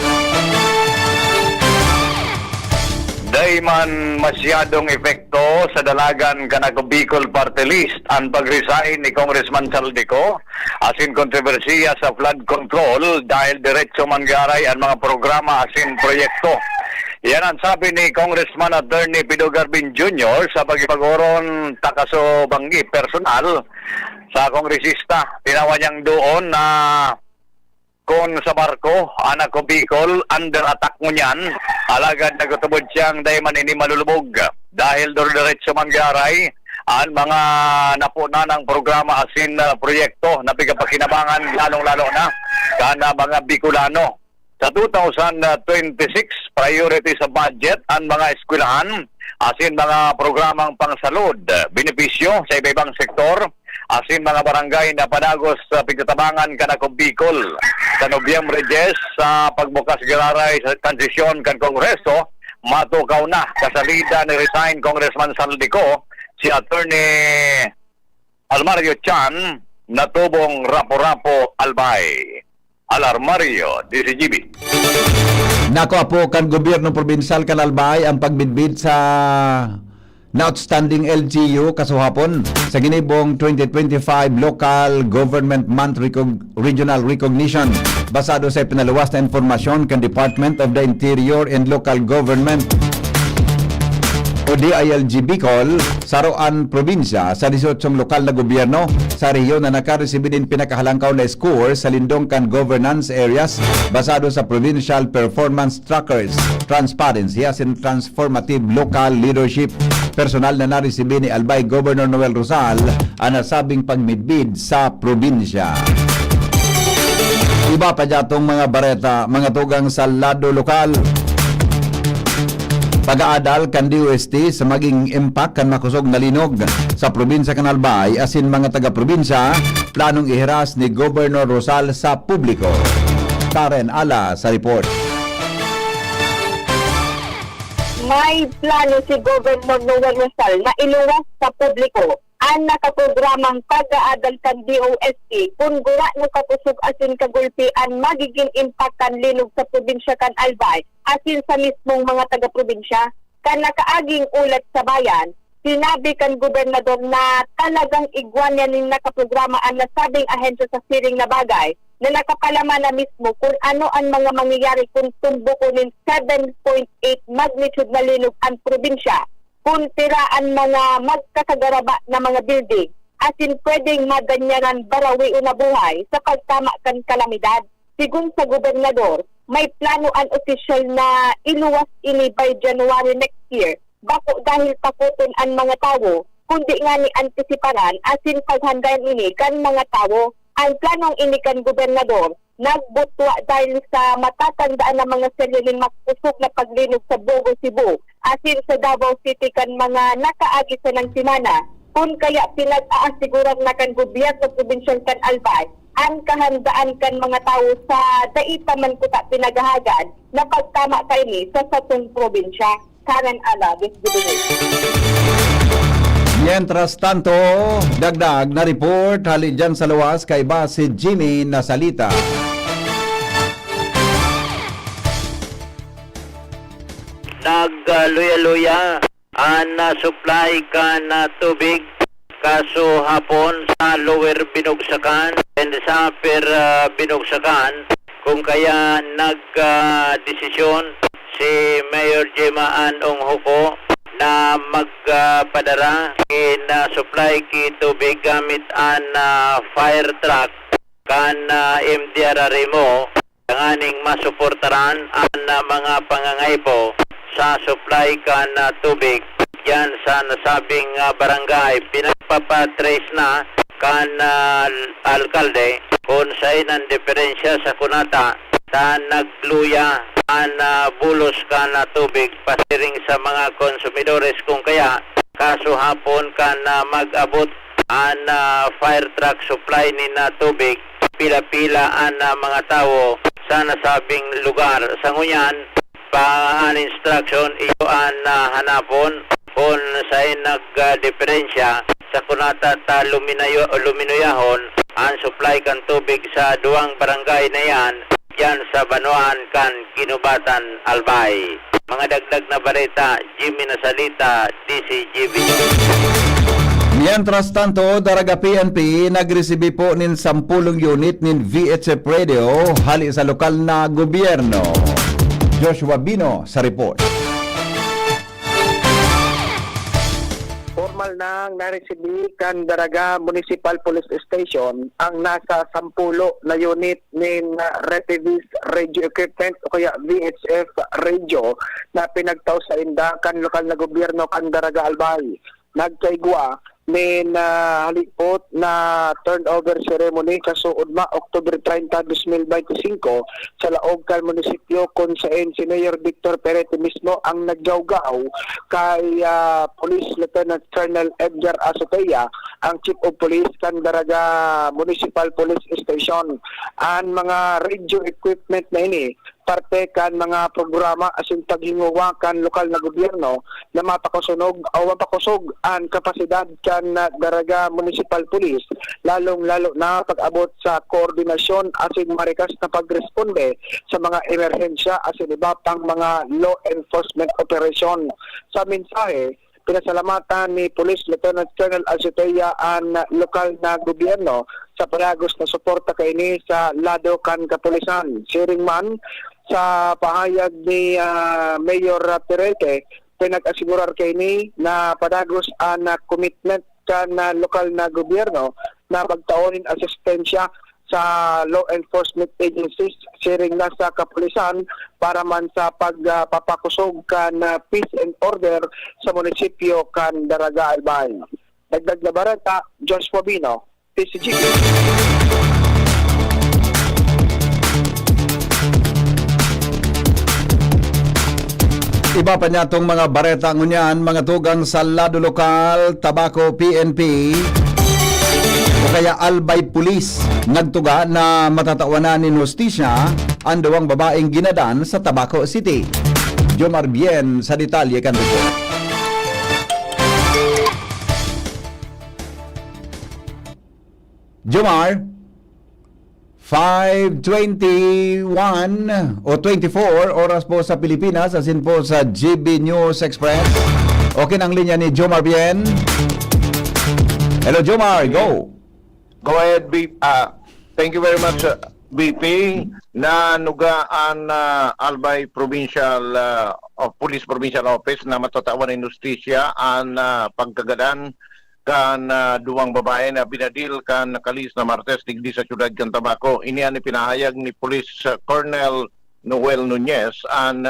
Day man masyadong epekto sa dalagan kanako Bicol Party List ang pag-resign ni Congressman Saldico asin kontrobersiya sa flood control dahil diretso manggaray ang mga programa asin proyekto. Yan ang sabi ni Congressman Attorney Pido Garbin Jr. sa pagipag-oron takaso banggi personal sa kongresista. Tinawa niyang doon na kung sa barko, anak ko Bicol, under attack mo niyan, alagad nagutubod siyang dahil man ini malulubog. Dahil diretso manggaray, ang mga napuna ng programa asin proyekto na pigapakinabangan lalong-lalo na kana mga Bicolano. Sa 2026, priority sa budget ang mga eskwelahan, asin mga programang pangsalud, benepisyo sa iba-ibang sektor, asin mga barangay na panagos sa pigtatabangan kanako Bicol. Sa Nobyembre 10 sa pagbukas giraray sa transisyon kan Kongreso, matukaw na kasalida ni resign Congressman Saldico si Attorney Almario Chan na tubong Rapo-Rapo Albay. Alarmario, DCGB. Nako po kan gobyerno probinsal kan Albay ang pagbidbid sa na outstanding LGU kasuhapon sa ginibong 2025 Local Government Month Regional Recognition basado sa pinaluwas na informasyon kan Department of the Interior and Local Government o DILG Bicol, Saroan Probinsya sa 18 lokal na gobyerno sa rehiyon na nakaresibin din pinakahalangkaw na score sa lindong kan governance areas basado sa Provincial Performance Trackers, Transparency as in Transformative Local Leadership. Personal na naresibin ni Albay Governor Noel Rosal ang nasabing pagmidbid sa probinsya. Iba pa dyan mga bareta, mga tugang sa Lado Lokal. Pag-aadal kan DOST sa maging impact kan makusog na linog sa probinsya kan Albay asin mga taga-probinsya planong ihiras ni Governor Rosal sa publiko. Karen Ala sa report. May plano si Governor Noel Rosal na iluwas sa publiko ang nakaprogramang pag-aadal kan DOST kung gura no kakusog asin kagulpian magiging impact kan linog sa probinsya kan Albay asin sa mismong mga taga-probinsya. Kan nakaaging ulat sa bayan, sinabi kan gobernador na talagang igwanyan ng nakaprograma ang nasabing ahensya sa siring na bagay na nakapalaman na mismo kung ano ang mga mangyayari kung tumbukunin 7.8 magnitude na linog ang probinsya, kung tiraan mga magkakagaraba na mga building, asin pwedeng maganyaran barawi o nabuhay sa pagtama kan kalamidad. Sigun sa gobernador, may plano ang opisyal na iluwas ini by January next year. Bako dahil takuton ang mga tao, kundi nga ni antisiparan asin paghandayan ini kan mga tao. Ang planong ini kan gobernador, nagbutwa dahil sa matatandaan ng mga sariling makusog na paglinog sa Bogo, Cebu, asin sa Davao City kan mga nakaagi sa ng simana, kung kaya pinag-aasiguran na kan gobyerno provincial kan Albay, ang kahandaan kan mga tao sa daita man kuta pinagahagad na pagtama kaini sa satong probinsya. Karen Ala, Bisbibinit. Mientras tanto, dagdag na report halin dyan sa luwas kay ba si Jimmy Nasalita. Nagluya-luya ang supply ka na tubig kaso hapon sa lower binugsakan and sa upper binugsakan kung kaya nag-desisyon si Mayor Gemma Anong Huko na magpadara in supply ki tubig gamit an fire truck kan MDR Remo nganing masuportaran ang mga pangangaipo sa supply kan tubig yan sa nasabing barangay. Pinagpapatrace na kan alkalde kung saan ang diferensya sa kunata sa nagluya ang bulos ka na tubig pasiring sa mga konsumidores kung kaya kaso hapon ka na mag-abot ang fire truck supply ni na tubig pila-pila ang mga tao sa nasabing lugar. Sa ngunyan pa an instruction iyo ang hanapon kung saan nagdiferensya sa kunata ta Luminuyahon ang supply kan tubig sa duwang barangay na yan dyan sa Banuan kan Ginubatan, Albay. Mga dagdag na balita, Jimmy Nasalita, DCGB. Mientras tanto, Daraga PNP nagresibi po nin 10 unit nin VHF Radio hali sa lokal na gobyerno. Joshua Bino sa report. Formal nang naresibi kan Daraga Municipal Police Station ang nasa 10 na unit nin Retevis Radio Equipment o kaya VHF Radio na pinagtaw sa inda kan lokal na gobyerno kan Daraga Albay. Nagkaigwa nin halipot na turnover ceremony sa suod October 30, 2025 sa laog kan munisipyo kung saan si Mayor Victor Perete mismo ang naggawgaw kay Police Lieutenant Colonel Edgar Azotea, ang Chief of Police kan Daraga Municipal Police Station. Ang mga radio equipment na ini parte kan mga programa asin taghinguwa kan lokal na gobyerno na mapakusunog o mapakusog ang kapasidad kan Daraga Municipal Police, lalong-lalo na pag-abot sa koordinasyon asin marikas na pagresponde sa mga emerhensya asin iba pang mga law enforcement operation. Sa mensahe, pinasalamatan ni Police Lieutenant Colonel Azotea ang lokal na gobyerno sa palagos na suporta kaini sa lado kan kapulisan. Sharing man sa pahayag ni Mayor Perete, pinag-asigurar kaini na padagos ang commitment kan lokal na gobyerno na pagtaonin asistensya sa law enforcement agencies, sharing na sa kapulisan para man sa pagpapakusog kan peace and order sa munisipyo kan Daraga Albay. Dagdag na barata, Joshua Bino, PCG. Iba pa niya itong mga bareta ngunyan, mga tugang sa lado lokal, Tabaco PNP, o kaya Albay Police, nagtuga na matatawanan ni hustisya ang duwang babaeng ginadan sa Tabaco City. Jomar Bien sa detalye kan report. Jomar, 5:21 o 24 oras po sa Pilipinas, asin po sa GB News Express. Okay ang linya ni Jomar Bien. Hello Jomar, go! Go ahead, thank you very much, BP. Na nugaan Albay Provincial Police Provincial Office na matatawan ng justisya ang pagkagadan kan duwang babae na binadil kan nakalis na Martes digdi sa siyudad kan Tabaco. Iniyan ni pinahayag ni Police Colonel Noel Nunez ang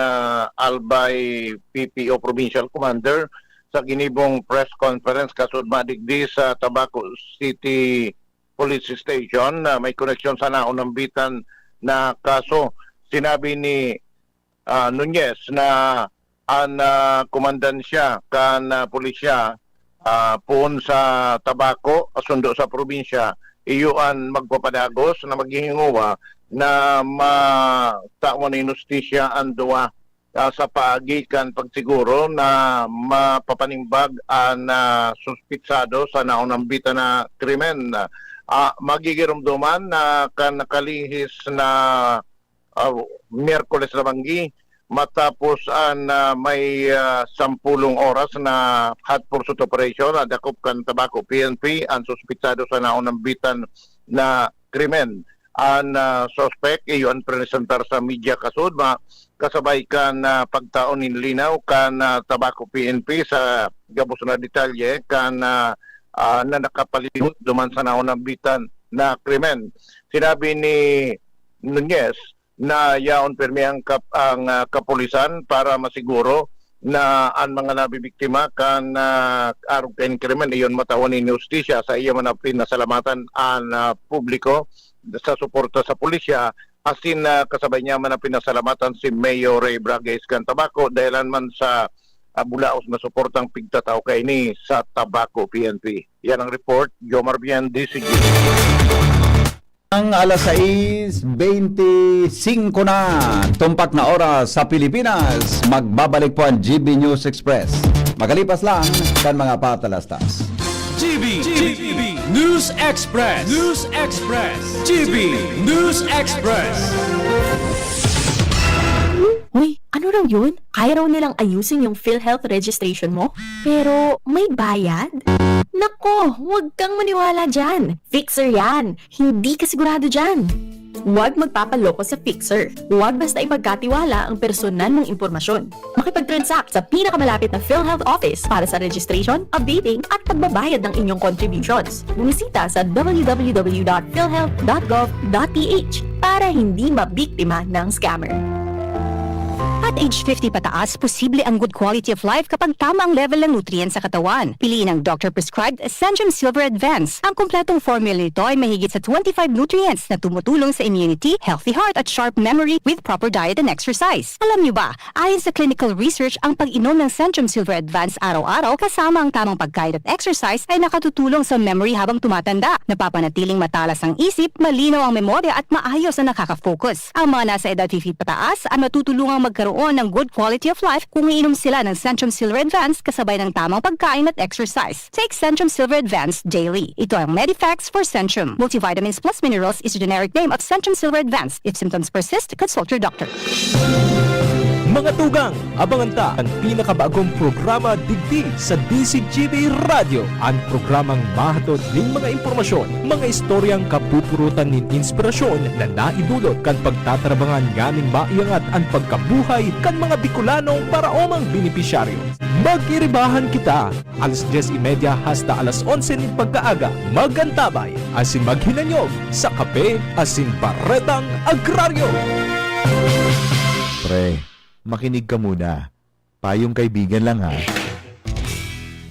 Albay PPO Provincial Commander sa ginibong press conference kasud madigdi sa Tabaco City Police Station na may koneksyon sa naunambitan na kaso. Sinabi ni Nunez na ang komandansya kan pulisya puon sa Tabaco, asundo sa probinsya, iyuan magpapadagos na maghihinguwa na matawan ng justisya ang duwa sa paagikan pagsiguro na mapapanimbag ang suspitsado sa naunambitan na krimen. Magigirumduman na nakalihis na Miyerkules na banggi matapos may 10 oras na hot pursuit operation at dakop kan Tabaco PNP ang suspitsado sa naunambitan na krimen. Ang suspect iyon presentar sa media kasud kasabay kan pagtaon in linaw kan Tabaco PNP sa gabos na detalye kan na nakapalihot duman sa naunambitan na krimen. Sinabi ni Nunez na yaon permi ang kapulisan para masiguro na ang mga nabibiktima kan arog kain krimen iyon matawan ni justisya. Sa iya man pinasalamatan ang publiko sa suporta sa pulisya, asin kasabay niya man pinasalamatan si Mayor Ray Bragues kan Tabaco dahilan man sa bulaos na suportang pigtataw kay ni sa Tabaco PNP. Yan ang report, Jomar Bien, DCG. Ang alas 6:25 na, tumpak na oras sa Pilipinas. Magbabalik po ang GB News Express. Magalipas lang kan mga patalastas. GB News Express. News Express. GB News Express. Uy, ano raw yun? Kaya raw nilang ayusin yung PhilHealth registration mo? Pero may bayad? Nako, huwag kang maniwala dyan. Fixer yan. Hindi ka sigurado dyan. Huwag magpapaloko sa Fixer. Huwag basta ipagkatiwala ang personal mong impormasyon. Makipag-transact sa pinakamalapit na PhilHealth office para sa registration, updating at pagbabayad ng inyong contributions. Bumisita sa www.philhealth.gov.ph para hindi mabiktima ng scammer. At age 50 pataas, posible ang good quality of life kapag tama ang level ng nutrients sa katawan. Piliin ang doctor-prescribed Centrum Silver Advance. Ang kumpletong formula nito ay mahigit sa 25 nutrients na tumutulong sa immunity, healthy heart at sharp memory with proper diet and exercise. Alam niyo ba, ayon sa clinical research, ang pag-inom ng Centrum Silver Advance araw-araw kasama ang tamang pagkain at exercise ay nakatutulong sa memory habang tumatanda. Napapanatiling matalas ang isip, malinaw ang memorya at maayos na nakaka-focus. Ang mga nasa edad 50 pataas ay matutulungang magkaroon ng good quality of life kung iinom sila ng Centrum Silver Advance kasabay ng tamang pagkain at exercise. Take Centrum Silver Advance daily. Ito ang Medifacts for Centrum. Multivitamins plus minerals is the generic name of Centrum Silver Advance. If symptoms persist, consult your doctor. Mga tugang, abangan ta ang pinakabagong programa digdi sa DCGB Radio. Ang programang mahatod ng mga impormasyon, mga istoryang kapupurutan nin inspirasyon na naidulot kan pagtatrabangan nganing maiangat ang pagkabuhay kan mga Bicolanong paraomang benepisyaryo. Magiribahan kita, alas 10:30 hasta alas 11 nin pagkaaga, magantabay, asin maghinanyog sa kape, asin paretang agraryo. Pre, makinig ka muna. Payong kaibigan lang ha.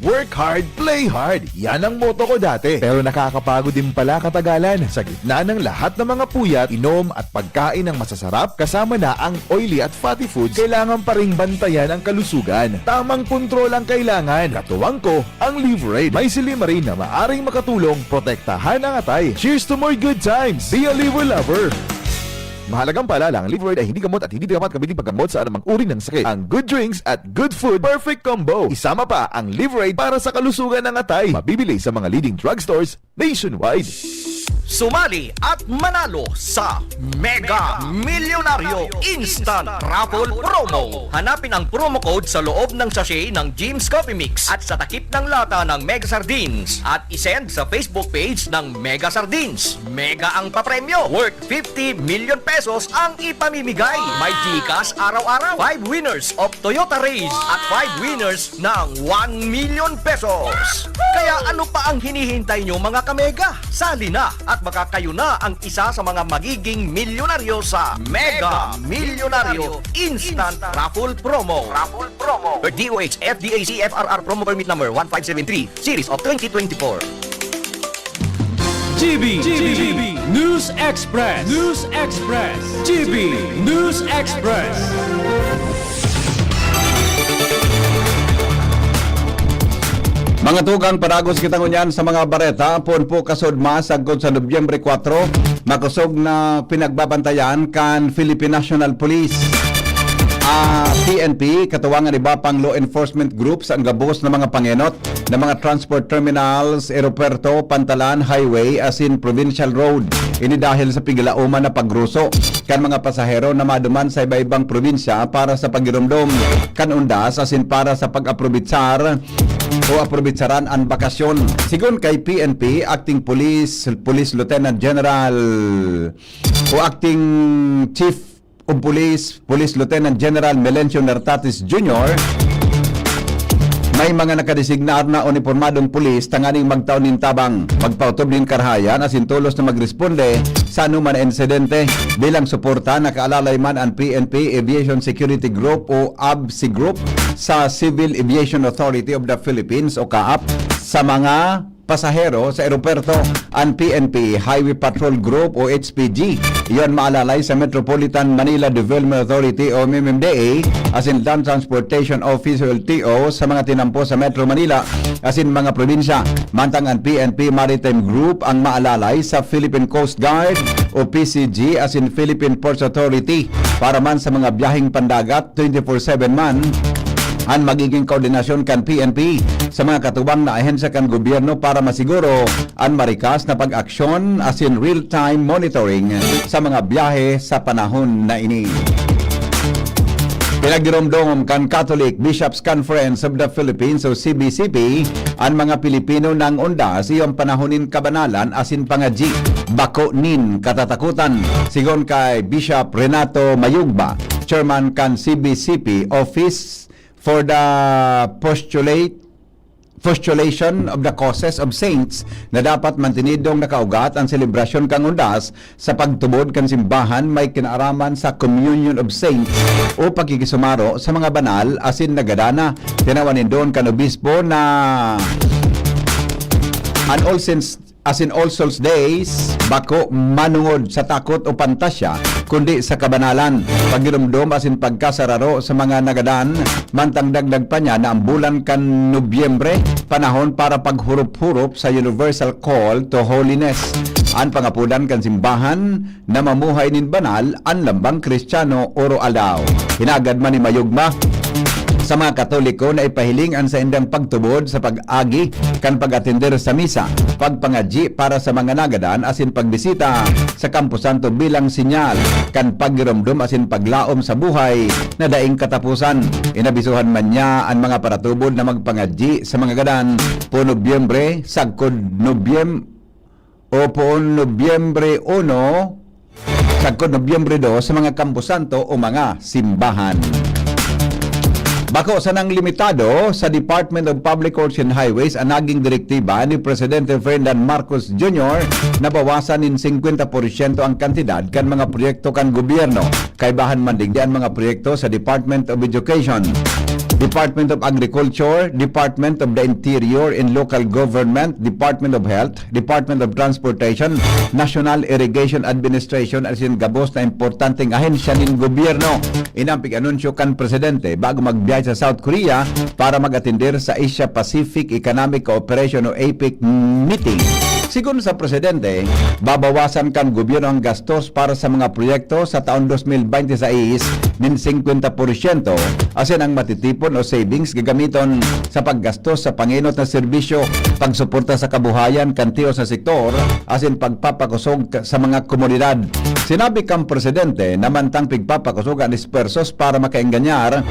Work hard, play hard. Yan ang motto ko dati. Pero nakakapagod din pala katagalan. Sa gitna ng lahat ng mga puyat, inom at pagkain ng masasarap, kasama na ang oily at fatty foods, kailangan pa ring bantayan ang kalusugan. Tamang kontrol ang kailangan. Katuwang ko, ang Liverade. May Silimarin na maaring makatulong protektahan ang atay. Cheers to more good times. Be a liver lover. Mahalagang paalala, ang Liverade ay hindi gamot at hindi dapat kabiling paggamot sa anumang uri ng sakit. Ang good drinks at good food, perfect combo. Isama pa ang Liverade para sa kalusugan ng atay. Mabibili sa mga leading drugstores nationwide. Sumali at manalo sa Mega Milyonaryo Instant Raffle Promo. Hanapin ang promo code sa loob ng sachet ng Jim's Coffee Mix at sa takip ng lata ng Mega Sardines at isend sa Facebook page ng Mega Sardines. Mega ang papremyo. Worth 50 million pesos ang ipamimigay. May Gcash araw-araw. 5 winners of Toyota Race at 5 winners ng 1 million pesos. Kaya ano pa ang hinihintay nyo mga kamega? Sali na at baka kayo na ang isa sa mga magiging milyonaryo sa Mega Milyonaryo Instant Raffle Promo. Per DOH FDAC FRR Promo Permit Number 1573 Series of 2024. GB News Express. News Express. GB News Express. Mga tugang paragos kita ngunyan sa mga bareta, pon po kasod masagod sa Nobyembre 4, makusog na pinagbabantayan kan Philippine National Police. PNP, katuwangan iba pang law enforcement groups ang gabos ng mga pangenot ng mga transport terminals, aeropuerto, pantalan, highway, as in provincial road. Ini dahil sa pigilauman na pagruso kan mga pasahero na maduman sa iba-ibang probinsya para sa pagirumdom kan undas, as in para sa pag-aprobitsar o aprobitsaran ang bakasyon. Sigon kay PNP, Acting Police Lieutenant General o Acting Chief of Police Lieutenant General Melencio Nertatis Jr., may mga nakadesignar na uniformadong pulis tanganing magtaon nin tabang, magpautob nin karhayan asin tulos na magresponde sa anuman insidente. Bilang suporta, nakaalalay man ang PNP Aviation Security Group o ABSI Group sa Civil Aviation Authority of the Philippines o CAAP sa mga pasahero sa aeropuerto. Ang PNP Highway Patrol Group o HPG, iyon maalalay sa Metropolitan Manila Development Authority o MMDA, as in Land Transportation Office o LTO sa mga tinampo sa Metro Manila as in mga probinsya. Mantang ang PNP Maritime Group ang maalalay sa Philippine Coast Guard o PCG as in Philippine Ports Authority para man sa mga biyaheng pandagat 24/7 man ang magiging koordinasyon kan PNP sa mga katubang na ahensya kan gobyerno para masiguro ang marikas na pag-aksyon as in real-time monitoring sa mga biyahe sa panahon na ini. Pinagdiromdom kan Catholic Bishops Conference of the Philippines o CBCP ang mga Pilipino ng undas iyong panahonin kabanalan asin pangadji bako nin katatakutan sigon kay Bishop Renato Mayugba, Chairman kan CBCP Office for the Postulation of the Causes of Saints na dapat mantinidong nakaugat ang selebrasyon kang undas sa pagtubod kan simbahan may kinaaraman sa Communion of Saints o pagkikisumaro sa mga banal asin nagadana. Tinawanin doon kan obispo na an All Saints as in All Souls Days bako manungod sa takot o pantasya kundi sa kabanalan. Pagirumdom as in pagkasararo sa mga nagadan mantang dagdag pa niya na ang bulan kan Nobyembre panahon para paghurup-hurup sa Universal Call to Holiness. Ang pangapudan kan simbahan na mamuhay nin banal ang lambang Kristiyano oro alaw. Hinagad man ni Mayugma sa mga Katoliko na ipahiling ang sa indang pagtubod sa pag-agi kan pag-atender sa misa, pagpangadji para sa mga nagadan asin pagbisita sa Campo Santo bilang sinyal kan paggiramdom asin paglaom sa buhay na daing katapusan. Inabisuhan man niya ang mga paratubod na magpangadji sa mga gadan po Nobyembre, sagkod Nobyembre o po Nobyembre 1, sagkod Nobyembre 2 sa mga Campo Santo o mga simbahan. Bako sa nang limitado sa Department of Public Works and Highways ang naging direktiba ni Presidente Ferdinand Marcos Jr. na bawasan in 50% ang kantidad kan mga proyekto kan gobyerno. Kaibahan man digdi ang mga proyekto sa Department of Education, Department of Agriculture, Department of the Interior and Local Government, Department of Health, Department of Transportation, National Irrigation Administration as in gabos na importanteng ahensya ng gobyerno. Inampig anunsyo kan Presidente bago magbiyahe sa South Korea para mag-atender sa Asia Pacific Economic Cooperation o APEC meeting. Sigun sa Presidente, babawasan kan gobyerno ang gastos para sa mga proyekto sa taon 2026 ng 50% asin ang matitipon o savings gagamiton sa paggastos sa panginot na serbisyo, pagsuporta sa kabuhayan kantiyo sa sektor asin pagpapakusog sa mga komunidad. Sinabi kang Presidente na mantang pigpapakusog ang dispersos para makaenganyar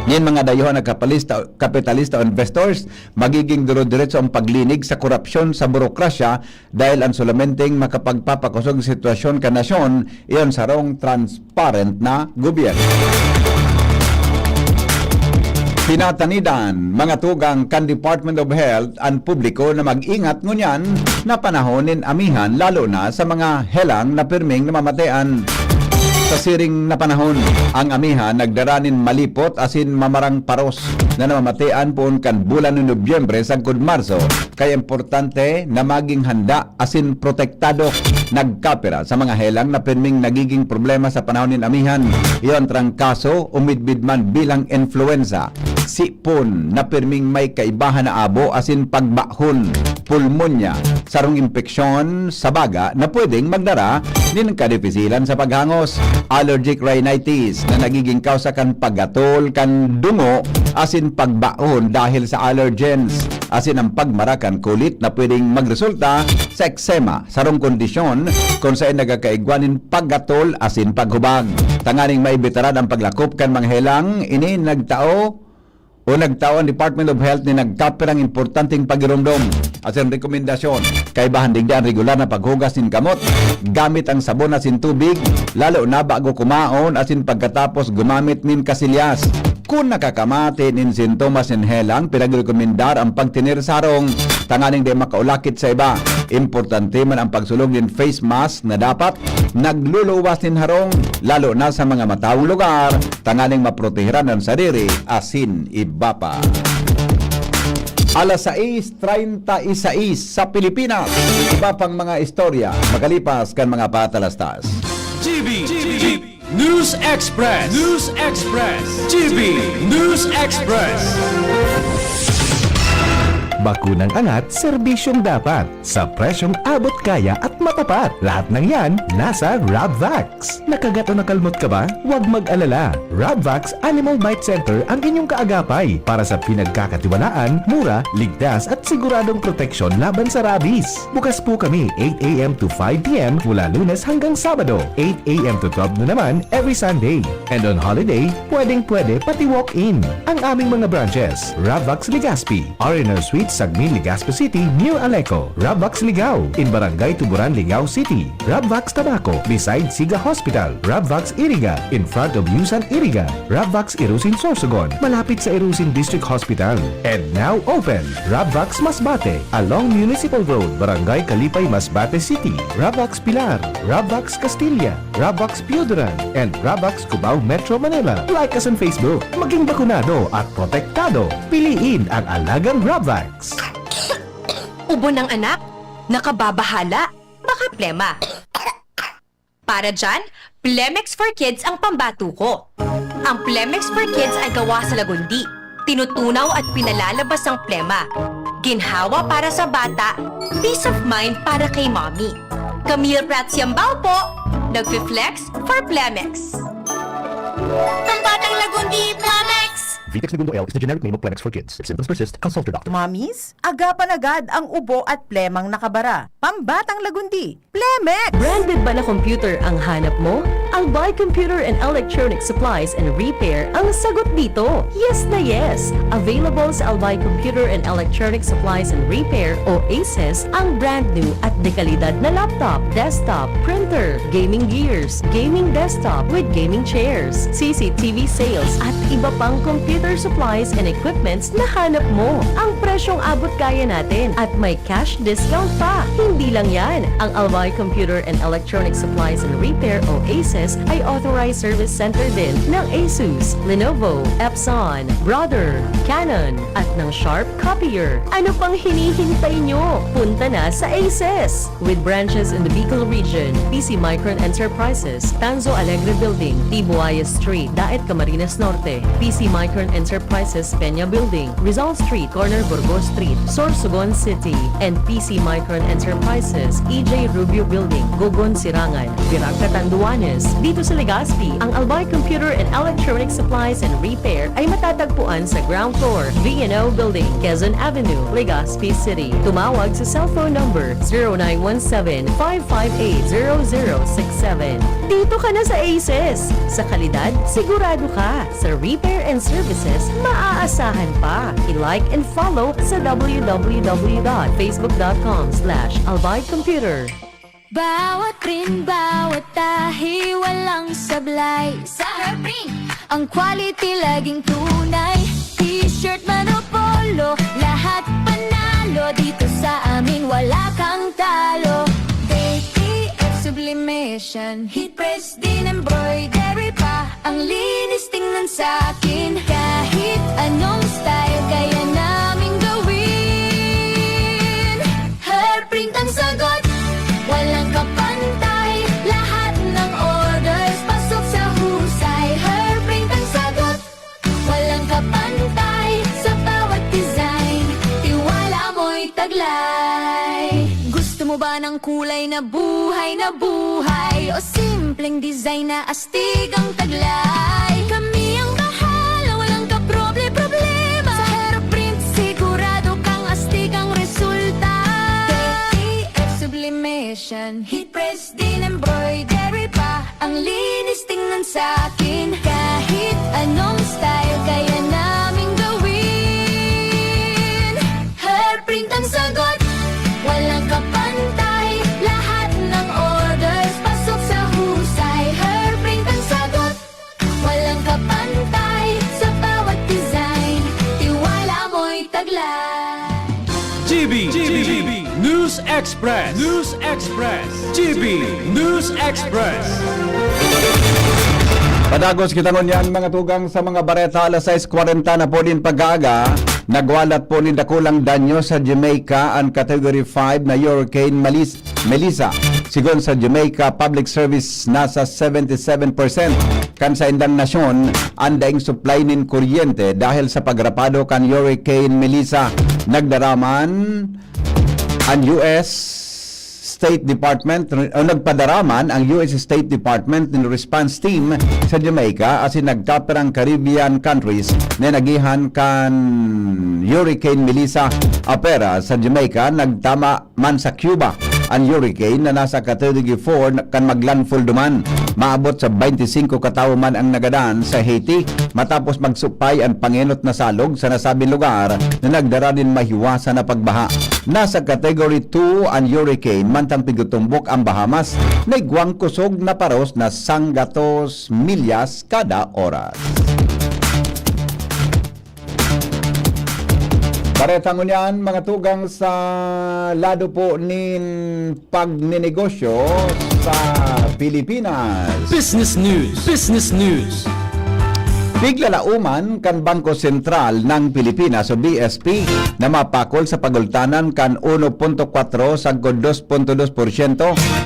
Ngayon mga dayuhan na kapitalista o investors, magiging duro-diretso ang paglinig sa korupsyon sa burokrasya dahil ang solamenteng makapagpapakusog sitwasyon ka nasyon, iyon sarong transparent na gobyerno. Pinatanidan mga tugang kan Department of Health ang publiko na mag-ingat ngunyan na panahonin amihan lalo na sa mga helang na pirming namamatean. Sa siring na panahon, ang amihan nagdaranin malipot asin mamarang paros na namamatean poon kan bulan ng Nobyembre sagkod Marso. Kaya importante na maging handa asin protektado nagkapira sa mga helang na pirming nagiging problema sa panahon ng amihan. Iyon trangkaso umidbid man bilang influenza, sipon na pirming may kaibahan na abo asin pagbahon, pulmonya, sarong impeksyon sa baga na pwedeng magdara din kadifisilan sa paghangos, allergic rhinitis na nagiging kausa kan paggatol kan dungo asin pagbahon dahil sa allergens, asin ang pagmarakan kulit na pwedeng magresulta sa eczema, sarong kondisyon kung saan nagakaigwanin paggatol asin paghubag. Tanganing maibitaran ang paglakop kan mga helang ini nagtao ang Department of Health ni nagkapirang importanteng pagirumdom as in rekomendasyon kay bahandigdan regular na paghugas ng kamot gamit ang sabon asin tubig lalo na bago kumaon asin pagkatapos gumamit nin kasilyas. Kung nakakamati nin sintomas ng helang, pinagrekomendar ang pagtinir sarong tanganing di makaulakit sa iba. Importante man ang pagsulog ng face mask na dapat nagluluwas nin harong lalo na sa mga matawang lugar tanganing maprotehiran ang sarili asin iba pa. Alas 6:36 sa Pilipinas. Iba pang mga istorya makalipas kan mga patalastas. GB News Express. GB News Express. Bakunang angat, serbisyong dapat. Sa presyong abot kaya at matapat. Lahat ng yan, nasa Rabvax. Nakagat o nakalmot ka ba? Huwag mag-alala. Rabvax Animal Bite Center ang inyong kaagapay para sa pinagkakatiwalaan, mura, ligtas at siguradong proteksyon laban sa rabies. Bukas po kami 8 a.m. to 5 p.m. mula Lunes hanggang Sabado, 8 a.m. to 12 na naman every Sunday. And on holiday, pwedeng-pwede pati walk-in. Ang aming mga branches, Rabvax Legazpi, R&R Suite, Sagmin, Legazpi City, near Aleco. Rabvax Ligao, in Barangay Tuburan, Ligao City. Rabvax Tabaco, beside Siga Hospital. Rabvax Iriga, in front of Yusan Iriga. Rabvax Irusin Sorsogon, malapit sa Irusin District Hospital. And now open, Rabvax Masbate, along Municipal Road, Barangay Kalipay, Masbate City. Rabvax Pilar, Rabvax Castilla, Rabvax Piodoran, and Rabvax Cubao, Metro Manila. Like us on Facebook. Maging bakunado at protektado. Piliin ang alagang Rabvax. Ubo ng anak, nakababahala, baka plema. Para dyan, Plemex for Kids ang pambato ko. Ang Plemex for Kids ay gawa sa lagundi. Tinutunaw at pinalalabas ang plema. Ginhawa para sa bata, peace of mind para kay mommy. Camille Prats Yambao po, nagfi-flex for Plemex. Pambatang lagundi, Plemex! Vitex Segundo L is the generic name of Plemex for Kids. If symptoms persist, consult your doctor. Mamis, agapan agad ang ubo at plemang nakabara. Pambatang lagundi, Plemex! Branded ba na computer ang hanap mo? Albay Computer and Electronic Supplies and Repair ang sagot dito. Yes na yes! Available sa Albay Computer and Electronic Supplies and Repair o ACES ang brand new at dekalidad na laptop, desktop, printer, gaming gears, gaming desktop with gaming chairs, CCTV sales at iba pang computer supplies and equipments na hanap mo. Ang presyong abot kaya natin at may cash discount pa. Hindi lang yan. Ang Albay Computer and Electronic Supplies and Repair o ACES ay authorized service center din ng ASUS, Lenovo, Epson, Brother, Canon at ng Sharp Copier. Ano pang hinihintay nyo? Punta na sa ACES! With branches in the Bicol region, PC Micron Enterprises, Tanzo Alegre Building, Tibuaya Street, Daet Camarines Norte, PC Micron Enterprises Peña Building, Rizal Street, Corner Burgos Street, Sorsogon City, and PC Micron Enterprises, EJ Rubio Building, Gogon Sirangan, Virac Catanduanes. Dito sa Legazpi, ang Albay Computer and Electronic Supplies and Repair ay matatagpuan sa ground floor, V&O Building, Quezon Avenue, Legazpi City. Tumawag sa cellphone number 0917-558-0067. Dito ka na sa ACES. Sa kalidad, sigurado ka. Sa repair and services, maaasahan pa. I-like and follow sa www.facebook.com/albaycomputer. Bawat print, bawat tahi, walang sablay. Sa Herprint, ang quality laging tunay. T-shirt man o polo, lahat panalo. Dito sa amin, wala kang talo. ATF sublimation, heat press din embroidery pa. Ang linis tingnan sa akin, kahit anong style kaya namin gawin. Herprint ang sagot, walang kapantay. Lahat ng orders pasok sa husay. Herprint ang sagot, walang kapantay. Sa bawat design, tiwala mo'y taglay. Gusto mo ba ng kulay na buhay na buhay? O simpleng design na astig ang taglay? Kami ang bahala, walang kaproble-problema. Sa Herprint, sigurado kang astig ang resulta. Sublimation, heat press din embroidery pa. Ang linis tingnan sa akin, kahit anong style kaya namin gawin. Herprint ang sagot, walang kapantay. Lahat ng orders pasok sa husay. Herprint ang sagot, walang kapantay. Sa bawat design, tiwala mo'y taglay. GB News Express. News Express. GB News Express. Padagos kita ngunyan mga tugang sa mga bareta alas 6:40 na po din pag-aaga. Nagwalat po ni dakulang danyo sa Jamaica ang Category 5 na Hurricane Melissa. Sigon sa Jamaica Public Service nasa 77% kan sa indang nasyon ang daing supply nin kuryente dahil sa pagrapado kan Hurricane Melissa. nagdaraman ang US State Department nagpadaraman ang US State Department ng response team sa Jamaica as nagkaperang Caribbean countries na nagihan kan Hurricane Melissa apera sa Jamaica nagtama man sa Cuba ang hurricane na nasa category 4 kan maglandfall duman. Maabot sa 25 katao man ang nagadaan sa Haiti matapos magsupay ang panginot na salog sa nasabing lugar na nagdara din mahiwasan na pagbaha. Nasa category 2 ang hurricane mantang pigutumbok ang Bahamas na igwang kusog na paros na 100 milyas kada oras. Paretang unyan, mga tugang sa lado po nin pagninegosyo sa Pilipinas. Business News. Business News. Biglalauman kan Bangko Sentral ng Pilipinas o BSP na mapakol sa pagultanan kan 1.4 sa 2.2%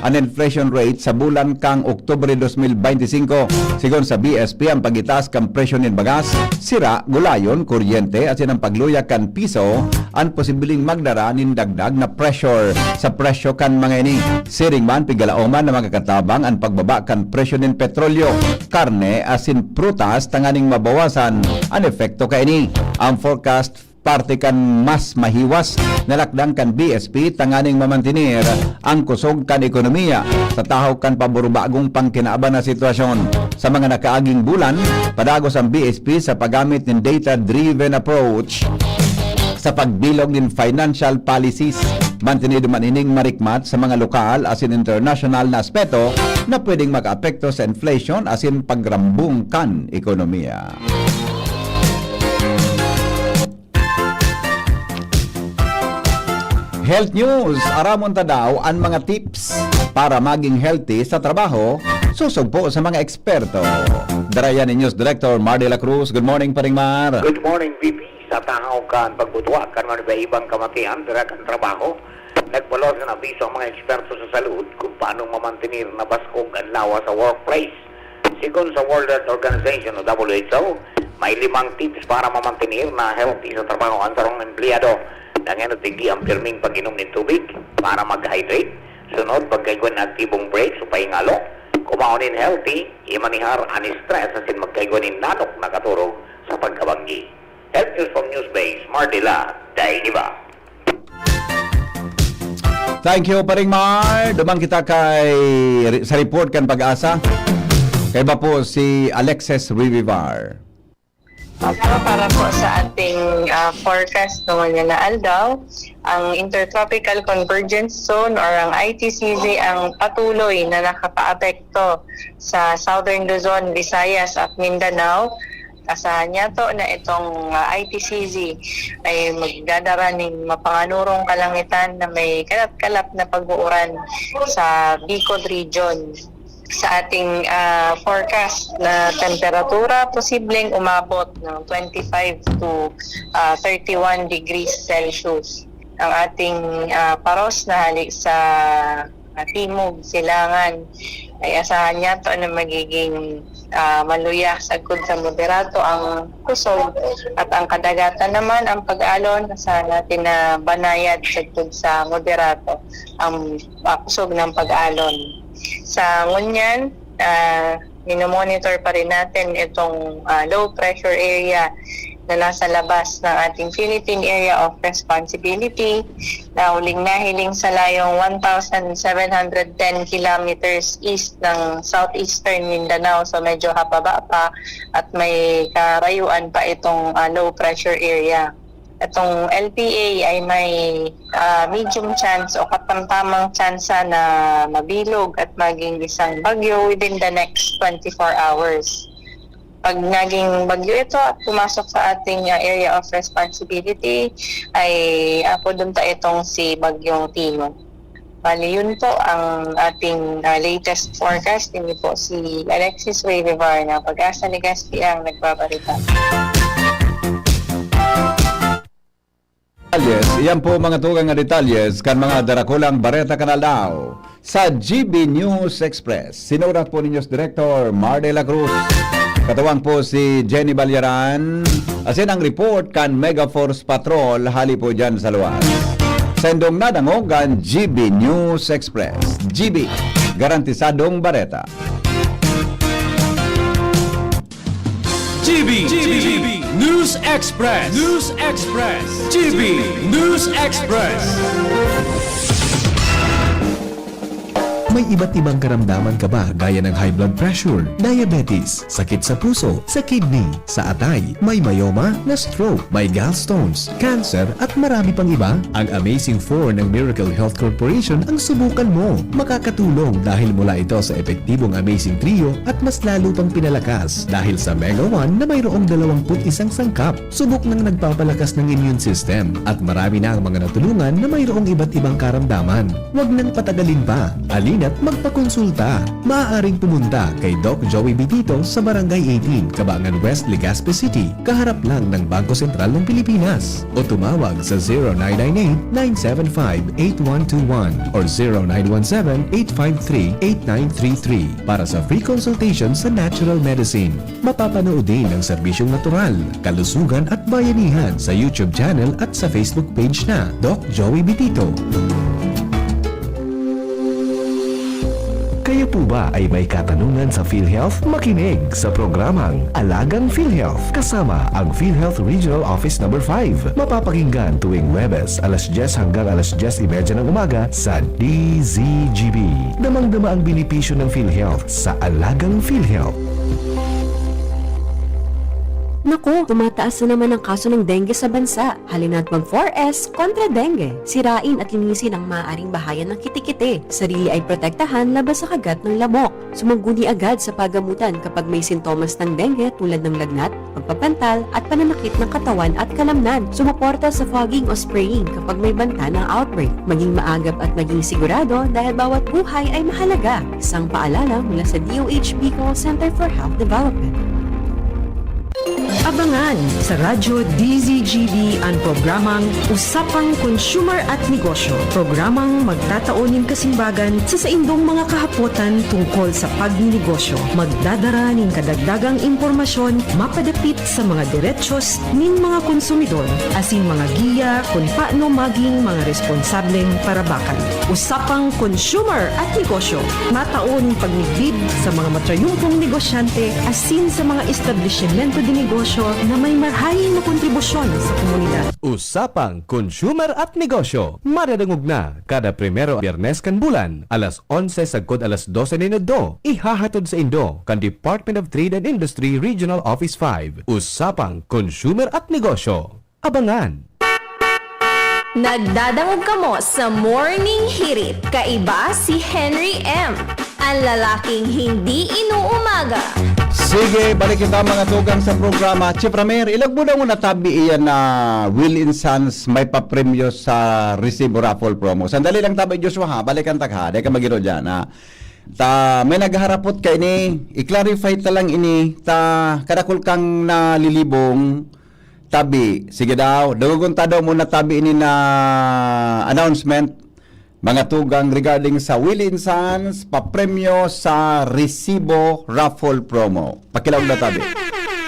ang inflation rate sa bulan kang Oktubre 2025. Sigon sa BSP, ang pagitaas kan presyo nin bagas, sira, gulayon, kuryente at ang pagluya kan piso ang posibleng magdara nin dagdag na pressure sa presyo kan mga ini. Siring man pigalauman na magkakatabang ang pagbaba kan presyo nin petrolyo, karne, asin prutas tanganing mabawasan ang epekto kay ini. Ang forecast parte kan mas mahiwas na lakdang kan BSP tanganing mamantinir ang kusog kan ekonomiya sa tahaw kan paborubagong pangkinaaban na sitwasyon. Sa mga nakaaging bulan, padagos ang BSP sa paggamit ng data-driven approach sa pagbilog ng financial policies. Mantinido man ining marikmat sa mga lokal asin international na aspeto na pwedeng mag-apekto sa inflation asin pagrambong kan ekonomiya. Health news, aramon ta daw ang mga tips para maging healthy sa trabaho, susog po sa mga eksperto. Darayan ni News Director Mar de la Cruz. Good morning, Paring Mar. Good morning, VP. Sa tangaw kan pagbutwa kan man ibang kamatian dira kan trabaho. Nagbalos na abiso ang mga eksperto sa salud kung paano mamantinir na baskog ang lawa sa workplace. Sigon sa World Health Organization o WHO, may 5 tips para mamantinir na healthy sa trabaho ang sarong empleyado. Nangyano tigdi ang pirming pag-inom ng tubig para mag-hydrate. Sunod, pagkaigon na aktibong break sa pahingalo. Kumaonin healthy, imanihar ani stress asin magkaigonin nanok na katurog sa pagkabanggi. Health news from Newsbase, Mardila, Dainiba. Thank you, Paring Mar. Dumang kita sa report kan Pag-asa. Kaya ba po si Alexis Rivivar? Para po sa ating forecast naman na aldaw, ang Intertropical Convergence Zone or ang ITCZ ang patuloy na nakaka-apekto sa Southern Luzon, Visayas at Mindanao. Asahan niya to na itong ITCZ ay magdadara ng mapanganurong kalangitan na may kalap-kalap na pag-uuran sa Bicol region. Sa ating forecast na temperatura, posibleng umabot ng 25 to 31 degrees Celsius. Ang ating paros na halik sa Timog, Silangan, ay asahan niya to na magiging maluya sagkod sa moderato ang kusog at ang kadagatan naman ang pag-alon asahan natin na banayad sagkod sa moderato ang kusog ng pag-alon. Sa ngunyan, minomonitor pa rin natin itong low pressure area na nasa labas ng ating Philippine Area of Responsibility na huling nahiling sa layong 1,710 kilometers east ng southeastern Mindanao. So medyo hapaba pa at may karayuan pa itong low pressure area. Itong LPA ay may medium chance o katamtamang tsansa na mabilog at maging isang bagyo within the next 24 hours. Pag naging bagyo ito at pumasok sa ating area of responsibility, ay apodunta itong si Bagyong Tino. Bali, yun po ang ating latest forecast. Hindi po si Alexis Rivivar na Pag-asa Legazpi ang nagbabalita. Iyan po mga tugang nga detalles kan mga darakulang bareta kanalaw sa GB News Express. Sinurat po ni News Director Mar de la Cruz. Katawang po si Jenny Balyaran. Asin ang report kan Mega Force Patrol hali po dyan sa luwas. Sendong nadangogan GB News Express. GB, garantisadong bareta. GB News Express. GB News Express. May iba't ibang karamdaman ka ba gaya ng high blood pressure, diabetes, sakit sa puso, sa kidney, sa atay, may myoma, na stroke, may gallstones, cancer at marami pang iba? Ang Amazing 4 ng Miracle Health Corporation ang subukan mo. Makakatulong dahil mula ito sa epektibong Amazing Trio at mas lalo pang pinalakas dahil sa Mega 1 na mayroong 21 sangkap. Subok ng nagpapalakas ng immune system at marami na ang mga natulungan na mayroong iba't ibang karamdaman. Huwag nang patagalin pa. Alina't magpakonsulta. Maaaring pumunta kay Doc Joey Bitito sa Barangay 18, Cabangan West, Legazpi City, kaharap lang ng Bangko Sentral ng Pilipinas. O tumawag sa 0998-975-8121 or 0917-853-8933 para sa free consultation sa natural medicine. Mapapanood din ang serbisyong natural, kalusugan at bayanihan sa YouTube channel at sa Facebook page na Doc Joey Bitito. Kayo po ba ay may katanungan sa PhilHealth? Makinig sa programang Alagang PhilHealth kasama ang PhilHealth Regional Office No. 5. Mapapakinggan tuwing Huwebes alas 10 hanggang alas 10:30 ng umaga sa DZGB. Damang-dama ang benepisyo ng PhilHealth sa Alagang PhilHealth. Naku, tumataas na naman ang kaso ng dengue sa bansa. Halina't mag 4S kontra dengue. Sirain at linisin ang maaaring bahayan ng kitikite. Sarili ay protektahan laban sa kagat ng lamok. Sumangguni agad sa pagamutan kapag may sintomas ng dengue tulad ng lagnat, pagpapantal at pananakit ng katawan at kalamnan. Sumuporta sa fogging o spraying kapag may banta ng outbreak. Maging maagap at maging sigurado dahil bawat buhay ay mahalaga. Isang paalala mula sa DOH Bicol Center for Health Development. Abangan sa Radyo DZGB ang programang Usapang Consumer at Negosyo. Programang magtataunin kasimbagan sa saindong mga kahapotan tungkol sa pagninegosyo. Magdadara ning kadagdagang impormasyon mapadapit sa mga diretsyon ning mga konsumidor asin mga giya kung paano maging mga responsableng parabakan. Usapang Consumer at Negosyo. Mataon pagnigbid sa mga matrayumpong negosyante asin sa mga establishmento de negosyo na may marhaing na kontribusyon sa komunidad. Usapang Consumer at Negosyo. Maradangog na kada primero Biyernes kan bulan, alas 11 sagkod alas 12 minuto. Ihahatod sa Indo kan Department of Trade and Industry Regional Office 5. Usapang Consumer at Negosyo. Abangan! Nagdadangog kamo sa Morning Hirit. Kaiba si Henry M. Ang lalaking hindi inuumaga. Sige, balik kita mga tugang sa programa. Chief Ramer, ilag mo na natabi iyan na Will & Sons may papremyo sa Resibo Raffle promo. Sandali lang tabi, Joshua ha, balikan tak ha, di ka magiro dyan ha. May nagharapot ka ini, i-clarify ta lang ini, kadakul kang nalilibong tabi. Sige daw, dagugunta daw muna tabi ini na announcement mga tugang regarding sa Will & Sons papremyo sa Resibo Raffle promo. Pakilaw na tabi.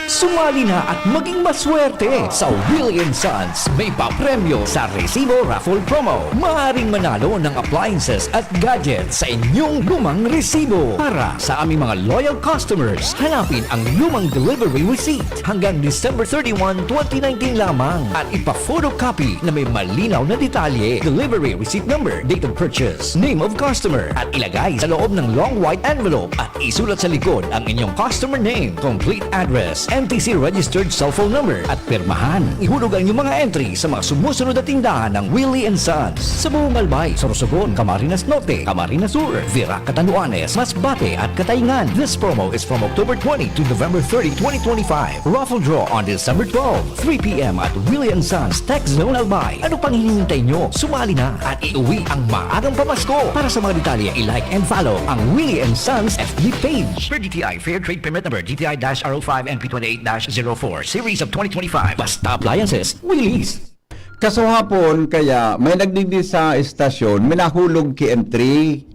Sumali na at maging maswerte sa Will & Sons. May papremyo sa Resibo Raffle Promo. Maaaring manalo ng appliances at gadgets sa inyong lumang resibo. Para sa aming mga loyal customers, hanapin ang lumang delivery receipt hanggang December 31, 2019 lamang at ipa-photocopy na may malinaw na detalye, delivery receipt number, date of purchase, name of customer at ilagay sa loob ng long white envelope at isulat sa likod ang inyong customer name, complete address, NTC registered cellphone number at pirmahan. Ihulog ang inyong mga entry sa mga sumusunod na tindahan ng Willie & Sons sa buong Albay, Sorsogon, Camarines Norte, Camarines Sur, Virac, Catanduanes, Masbate at Katayngan. This promo is from October 20 to November 30, 2025. Raffle draw on December 12, 3 p.m. at Willie & Sons Tech Zone Albay. Ano pang hinihintay nyo? Sumali na at iuwi ang maagang pamasko. Para sa mga detalye, i-like and follow ang Willie & Sons FB page. Per DTI Fair Trade Permit Number DTI-R05 NP28-04 Series of 2025. Basta Appliances, Willie's. Kaso hapon, kaya may nagdigdi sa estasyon, may nahulog ki entry.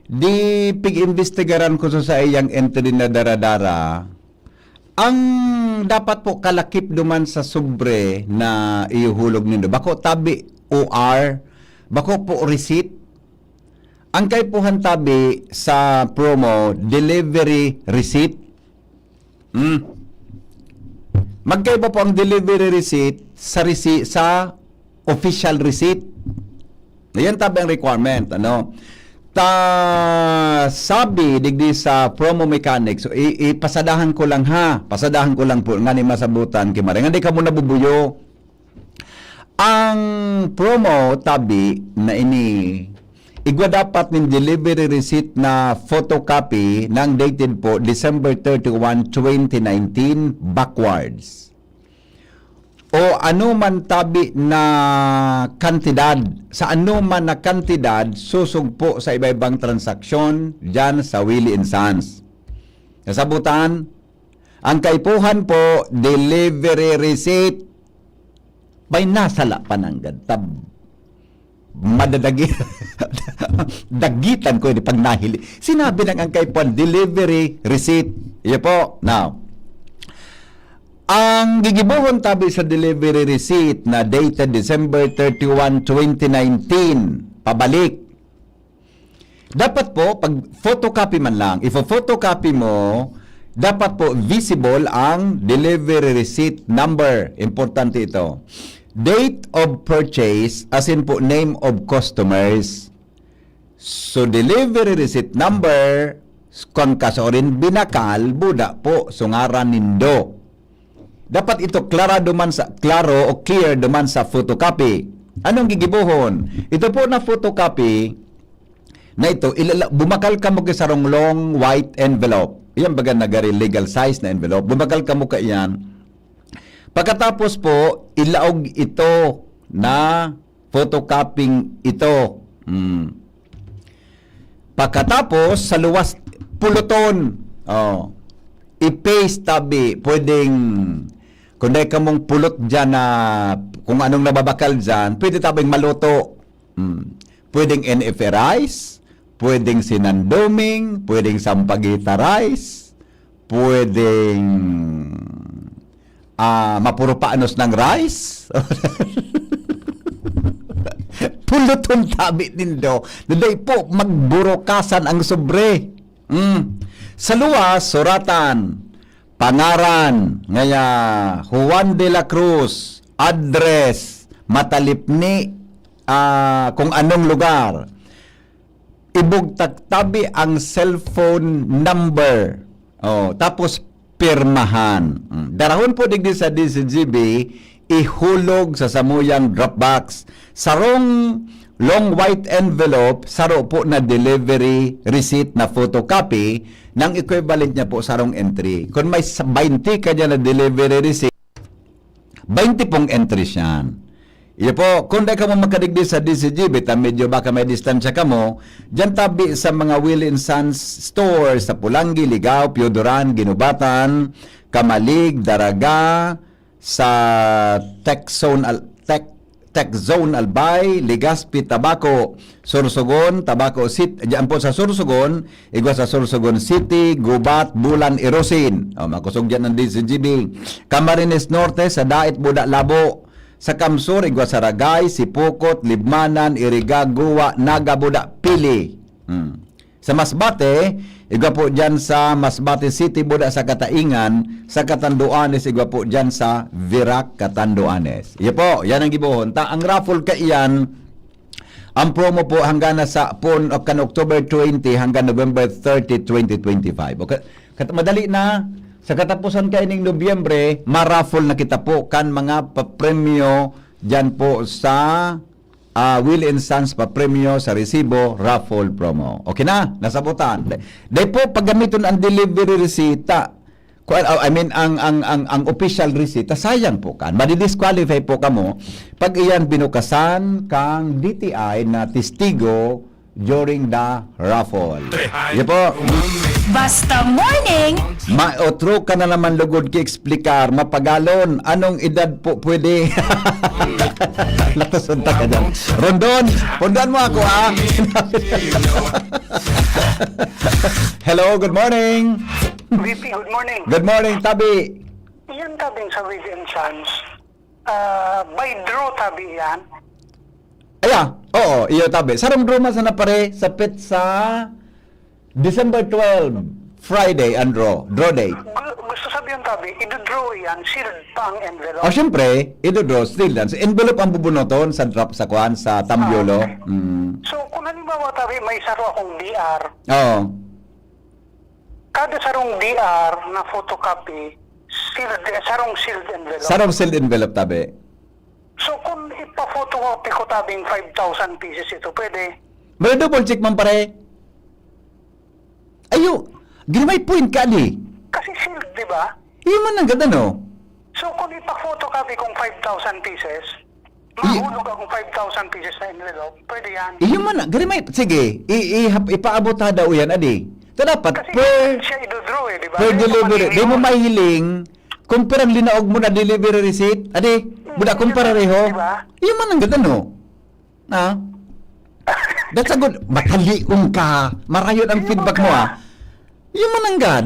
Di pig-investigaran ko sa iyang entry na daradara. ang dapat po kalakip duman sa sobre na ihulog nindo. Bako tabi OR, bako po receipt. Ang kaipuhan tabi sa promo, delivery receipt. Magkaiba po ang delivery receipt sa official receipt. Yan tabi ang requirement, ano? Sabi digdi sa promo mechanics, so ipasadahan ko lang po nga ni masabutan kimare nga di ka mo nabubuyo. Ang promo tabi na ini igwa dapat ng delivery receipt na photocopy ng dated po December 31, 2019 backwards. O ano man tabi na kantidad, sa ano man na kantidad, susugpo sa iba-ibang transaksyon dyan sa Willie & Sons. Kasabutan, ang kaipuhan po, delivery receipt, may nasala pa ng gantab. Madadagi, dagitan ko pag nahili. Sinabi ng ang kaipuhan, delivery receipt. Iyo po, now, ang gigibuhon tabi sa delivery receipt na dated December 31, 2019, pabalik. Dapat po, pag photocopy man lang, if a photocopy mo, dapat po visible ang delivery receipt number. Importante ito. Date of purchase, as in po name of customers. So, delivery receipt number, kon kasorin binakal, buda po, sungaran nindo. Dapat ito klaro o clear duman sa photocopy. Anong gigibuhon? Ito po na photocopy na ito, bumakal ka mo sa long white envelope. Iyan baga nagari legal size na envelope. Bumakal ka mo ka iyan. Pagkatapos po, ilaog ito na photocopying ito. Pagkatapos, sa luwas, puluton. I-paste tabi. Pwedeng, kung dahil ka mong pulot dyan na kung anong nababakal dyan, pwede tabing maluto. Pwedeng NFA rice, pwedeng sinandoming, pwedeng sampagita rice, pwedeng mapuro paanos ng rice. Puluton tabi nindo. Doon po magburokasan ang sobre. Sa luwas, suratan, pangaran, ngaya Juan de la Cruz, address, matalipni, kung anong lugar. Ibugtagtabi ang cellphone number. Tapos pirmahan. Darahon po digdi sa DCGB, ihulog sa samuyang Dropbox. Sarong long white envelope, saro po na delivery receipt na photocopy ng equivalent niya po sarong entry. Kung may 20 ka dyan na delivery receipt, 20 pong entry siyan. Iyo po, kung di ka mo makadigdi sa DCGB, medyo baka may distansya ka mo, dyan tabi sa mga Willie & Sons stores sa Pulangi, Ligao, Piodoran, Ginubatan, Kamalig, Daraga, sa Tech Zone Albay, Legazpi, Tabaco, Sorsogon, Tabaco City, diyan po sa Sorsogon, igwa sa Sorsogon City, Gubat, Bulan, Irosin. Makusog dyan ng DCGB. Camarines Norte, sa Dait, Buda, Labo. Sa Kamsur, igwa sa Ragay, Sipukot, Libmanan, Iriga, Guwa, Naga, Buda, Pili. Sa Masbate, igwa po dyan sa Masbate City, Buda sa Kataingan, sa Catanduanes, igwa po dyan sa Virac, Catanduanes. Iyo po, yan ang gibuhon. Ang raffle ka iyan, ang promo po hanggang sa October 20 hanggang November 30, 2025. Okay? Madali na. Sa katapusan ka ining Nobyembre, ma-raffle na kita po kan mga papremyo dyan po sa Willie & Sons papremyo sa resibo raffle promo. Okay na? Nasabutan. Dahil po, paggamiton ang delivery resita, ang official resita, sayang po kan. Madi-disqualify po kamo pag iyan binukasan kang DTI na testigo during the raffle. Yan po. Basta morning! Maotro ka na naman lugod ki-explikar, mapagalon, anong edad po pwede? Latasunta ka dyan. Rondon mo ako Hello, good morning! VP, good morning. Good morning, Tabi. Yan tabing sa William Sons. By draw tabi yan. Aya, oo, iyo Tabi. Sarong drama sa napare sa pit sa December 12, Friday, and draw date. Gusto sabihin tabi, i-draw yan, sealed pa ang envelope. Siyempre, draw still dance. Envelope ang bubunoton sa drop sa kwan, sa tambyolo. So, kung halimbawa tabi, may saro akong DR, Oo. kada sarong DR na photocopy, sarong sealed envelope. Sarong sealed envelope, Tabi. So, kung ipa-photocopy ko tabing 5,000 pieces ito, pwede? May double check man pare. Ayo, may point ka di. Kasi sealed, di ba? Iyo man ang ganda, no? So, kung ipa-photocopy kong 5,000 pieces, mahulog akong 5,000 pieces na envelope, pwede yan. Iyo man, may, sige, ipaabot ha daw yan, adi. Ito dapat, Kasi per siya i-draw di ba? delivery, di mo mahiling, kung perang linaog mo na delivery receipt, adi, buda kung parareho, iyo man ang ganda, no? Ha? That's a good, mataliong ka, marayon ang feedback mo, ha? Iyo man ang gad.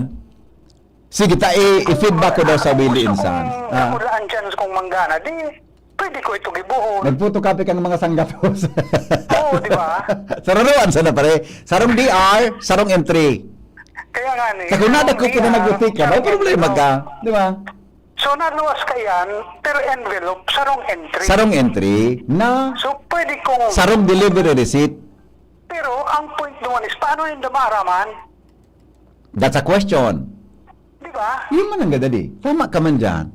Sige, i-feedback ko daw sa Willie Insan. Nakulaan dyan kung manggana, di, pwede ko ito gibuhon. Nagphotocopy ka ng mga sanggapos. Oo, di ba? Sararuan sana pare. Sarong DR, sarong entry. Kaya nga ni. Sa kunada ko po na nag-utik ka, may problema ka. Di ba? So, naluwas ka yan, per envelope, sarong entry. Sarong entry na So, pwede kong... sarong delivery receipt. Pero, ang point doon is, paano yung damaraman? That's a question. Di ba? Yun man ang ganda di. Tama ka man dyan.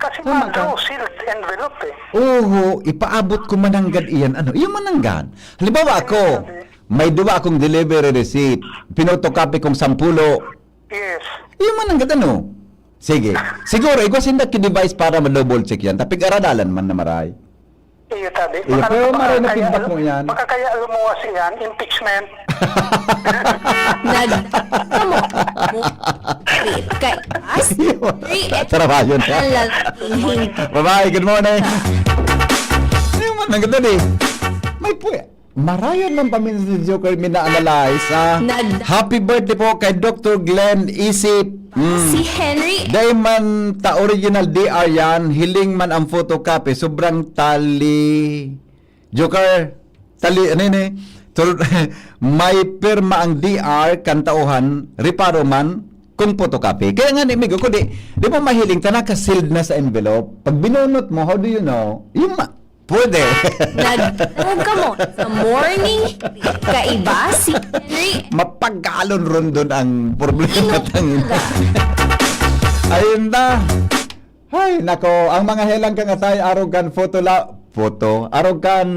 Kasi Tama mag-draw sealed envelope eh. Oo, ipaabot ko mananggad iyan. Ano? Yung mananggad. Halimbawa ako, may duwa akong delivery receipt. Pinotocopy kong 10. Yes. Yung mananggad ano? Sige. Siguro, igwasin na ki-device para ma-double check yan. Tapig aradalan man na maray. Iyo tabi. Iyo, pero maray na feedback mo yan. Baka kaya lumuwas yan, impeachment. Kay as Trabaho na. Bye-bye, good morning. Yung man, ang ganda di. May po, marayon lang paminsan si Joker mina-analyze. Happy birthday po kay Dr. Glenn Isip. Si Henry Dayman ta original DR yan, hiling man ang photocopy, sobrang tali. Joker, tali, ano yun eh? May pirma ang DR, kantauhan, reparo man, kung photocopy. Kaya nga ni Migo, kundi, di ba mahiling, tanaka sealed na sa envelope? Pag binunot mo, how do you know? Yung pwede. Nagtawag ka mo sa morning. Kaiba si Henry. Mapagkalon ron doon ang problema tang. Ayun na. Ay, nako, ang mga helang kang atay, arogan arogan,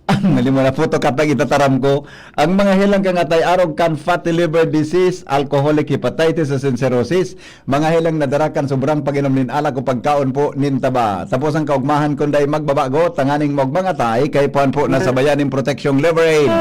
nalimo na photo kapag itataram ko. Ang mga helang kang atay, arogan fatty liver disease, alcoholic hepatitis, and cirrhosis. Mga helang nadarakan sobrang pag-inom nin ala ko pagkaon po nintaba. Tapos ang kaugmahan kunday magbabago, tanganing magbangatay, kay puan po na sabayaning proteksyong liver aid.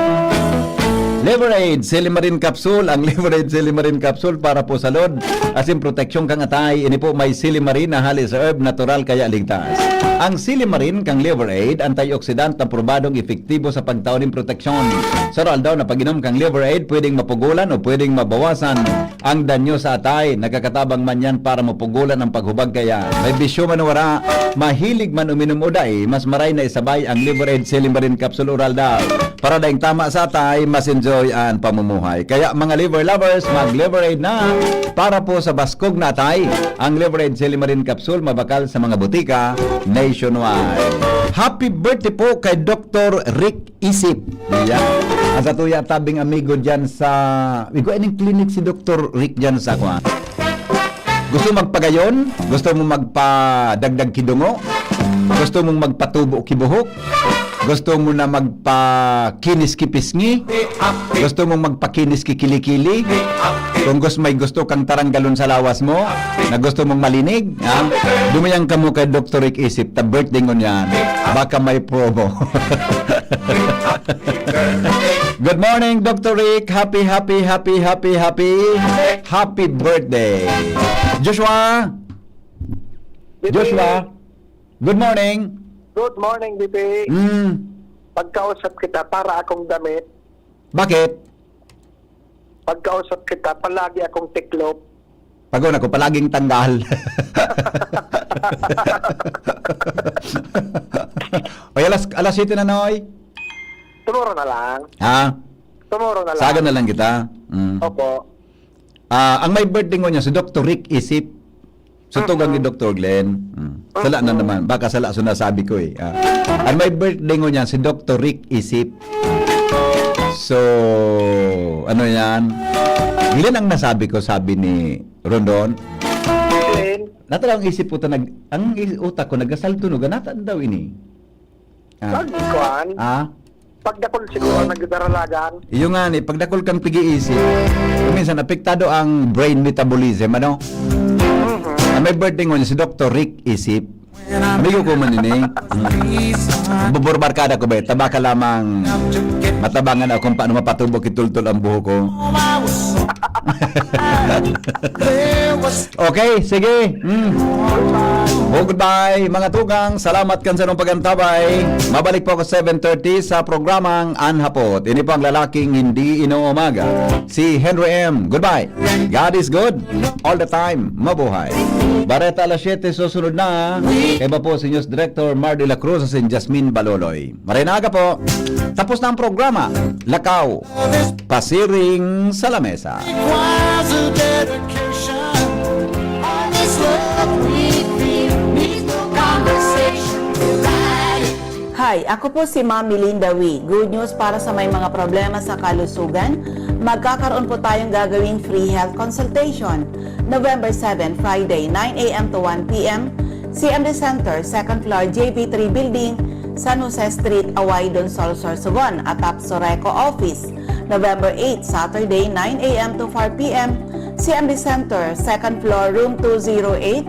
Liverade Silimarin Capsule. Ang Liverade Silimarin Capsule para po sa lod asin proteksyon kang atay. Ini po may Silimarin na halis herb, natural kaya ligtas. Ang Silimarin kang Liverade, antioxidant na probadong epektibo sa pagtauning proteksyon. Saral daw na pag-inom kang Liverade, pwedeng mapugulan o pwedeng mabawasan ang danyo sa atay. Nagkakatabang man yan para mapugulan ang paghubag kaya. May bisyo man wala, mahilig man uminom uday, mas maray na isabay ang Liverade Silimarin Capsule oral daw. Para daing tama sa atay, mas enjoy ang pamumuhay. Kaya mga liver lovers, mag-Liverade na para po sa baskog na atay. Ang Liverade Silimarin Capsule mabakal sa mga butika nationwide. Happy birthday po kay Dr. Rick Isip. Yeah. Asa tuya tabing amigo dyan sa Igo ining clinic si Dr. Rick dyan sa kwa. Gusto magpagayon? Gusto mo magpadagdag kidungo? Gusto mong magpatubo kibuhok? Gusto mo na magpakinis kipisngi? Gusto mong magpakinis kikilikili? Kung may gusto kang taranggalon sa lawas mo, na gusto mong malinig, dumayang ka mo kay Dr. Rick Isip, ta birthday ngon yan, baka may promo. Good morning, Dr. Rick. Happy birthday. Joshua. Good morning. Good morning, BP. Pagkausap kita, para akong damit. Bakit? Pagkausap kita, palagi akong tiklop. Pagod ako, palaging tanggal. Oy, alas 7 na, Noy. Tomorrow na lang. Ha? Tomorrow na lang. Saga na lang kita. Opo. Ang may birthday ko niya, si Dr. Rick Isip. Sutugang ni Dr. Glenn. Sala na naman. Baka sala sinasabi ko eh. Ang may birthday ko niya, si Dr. Rick Isip. So, ano yan? Glenn ang nasabi ko, sabi ni Rondon. Natala ang isip ko, ang utak ko, nagkasal tunog, nataan daw ini. Pagdikuan. Pagdakol siguro nagdaralagan. Iyo nga ni, pagdakol kang pigi-isip, minsan apektado ang brain metabolism, ano? May birthday ko niya si Dr. Rick Isip. Amigo ko man ini. Bubur barkada ko ba? Taba ka lamang matabangan ako kung paano mapatubok itultol ang buho ko. Okay, sige. Goodbye mga tugang. Salamat kan sa nung pagantabay. Mabalik po ako 7:30 sa programang Anhapot. Ini po ang lalaking hindi inuumaga. Si Henry M. Goodbye. God is good all the time. Mabuhay. Bareta alas 7 susunod na. Iba po si News Director Mar de la Cruz at si Jasmine Baloloy. Marinaga po. Tapos na ang programa. Lakaw. Pasiring sa lamesa. Hi, ako po si Ma'am Melinda Wee. Good news para sa may mga problema sa kalusugan. Magkakaroon po tayong gagawing free health consultation. November 7, Friday, 9 a.m. to 1 p.m. CMD Center, 2nd floor, JB3 Building, San Jose Street, Awaydon, Sorsogon, atap Soreco Office. November 8, Saturday, 9 a.m. to 4 p.m. CMD Center, 2nd floor, room 208,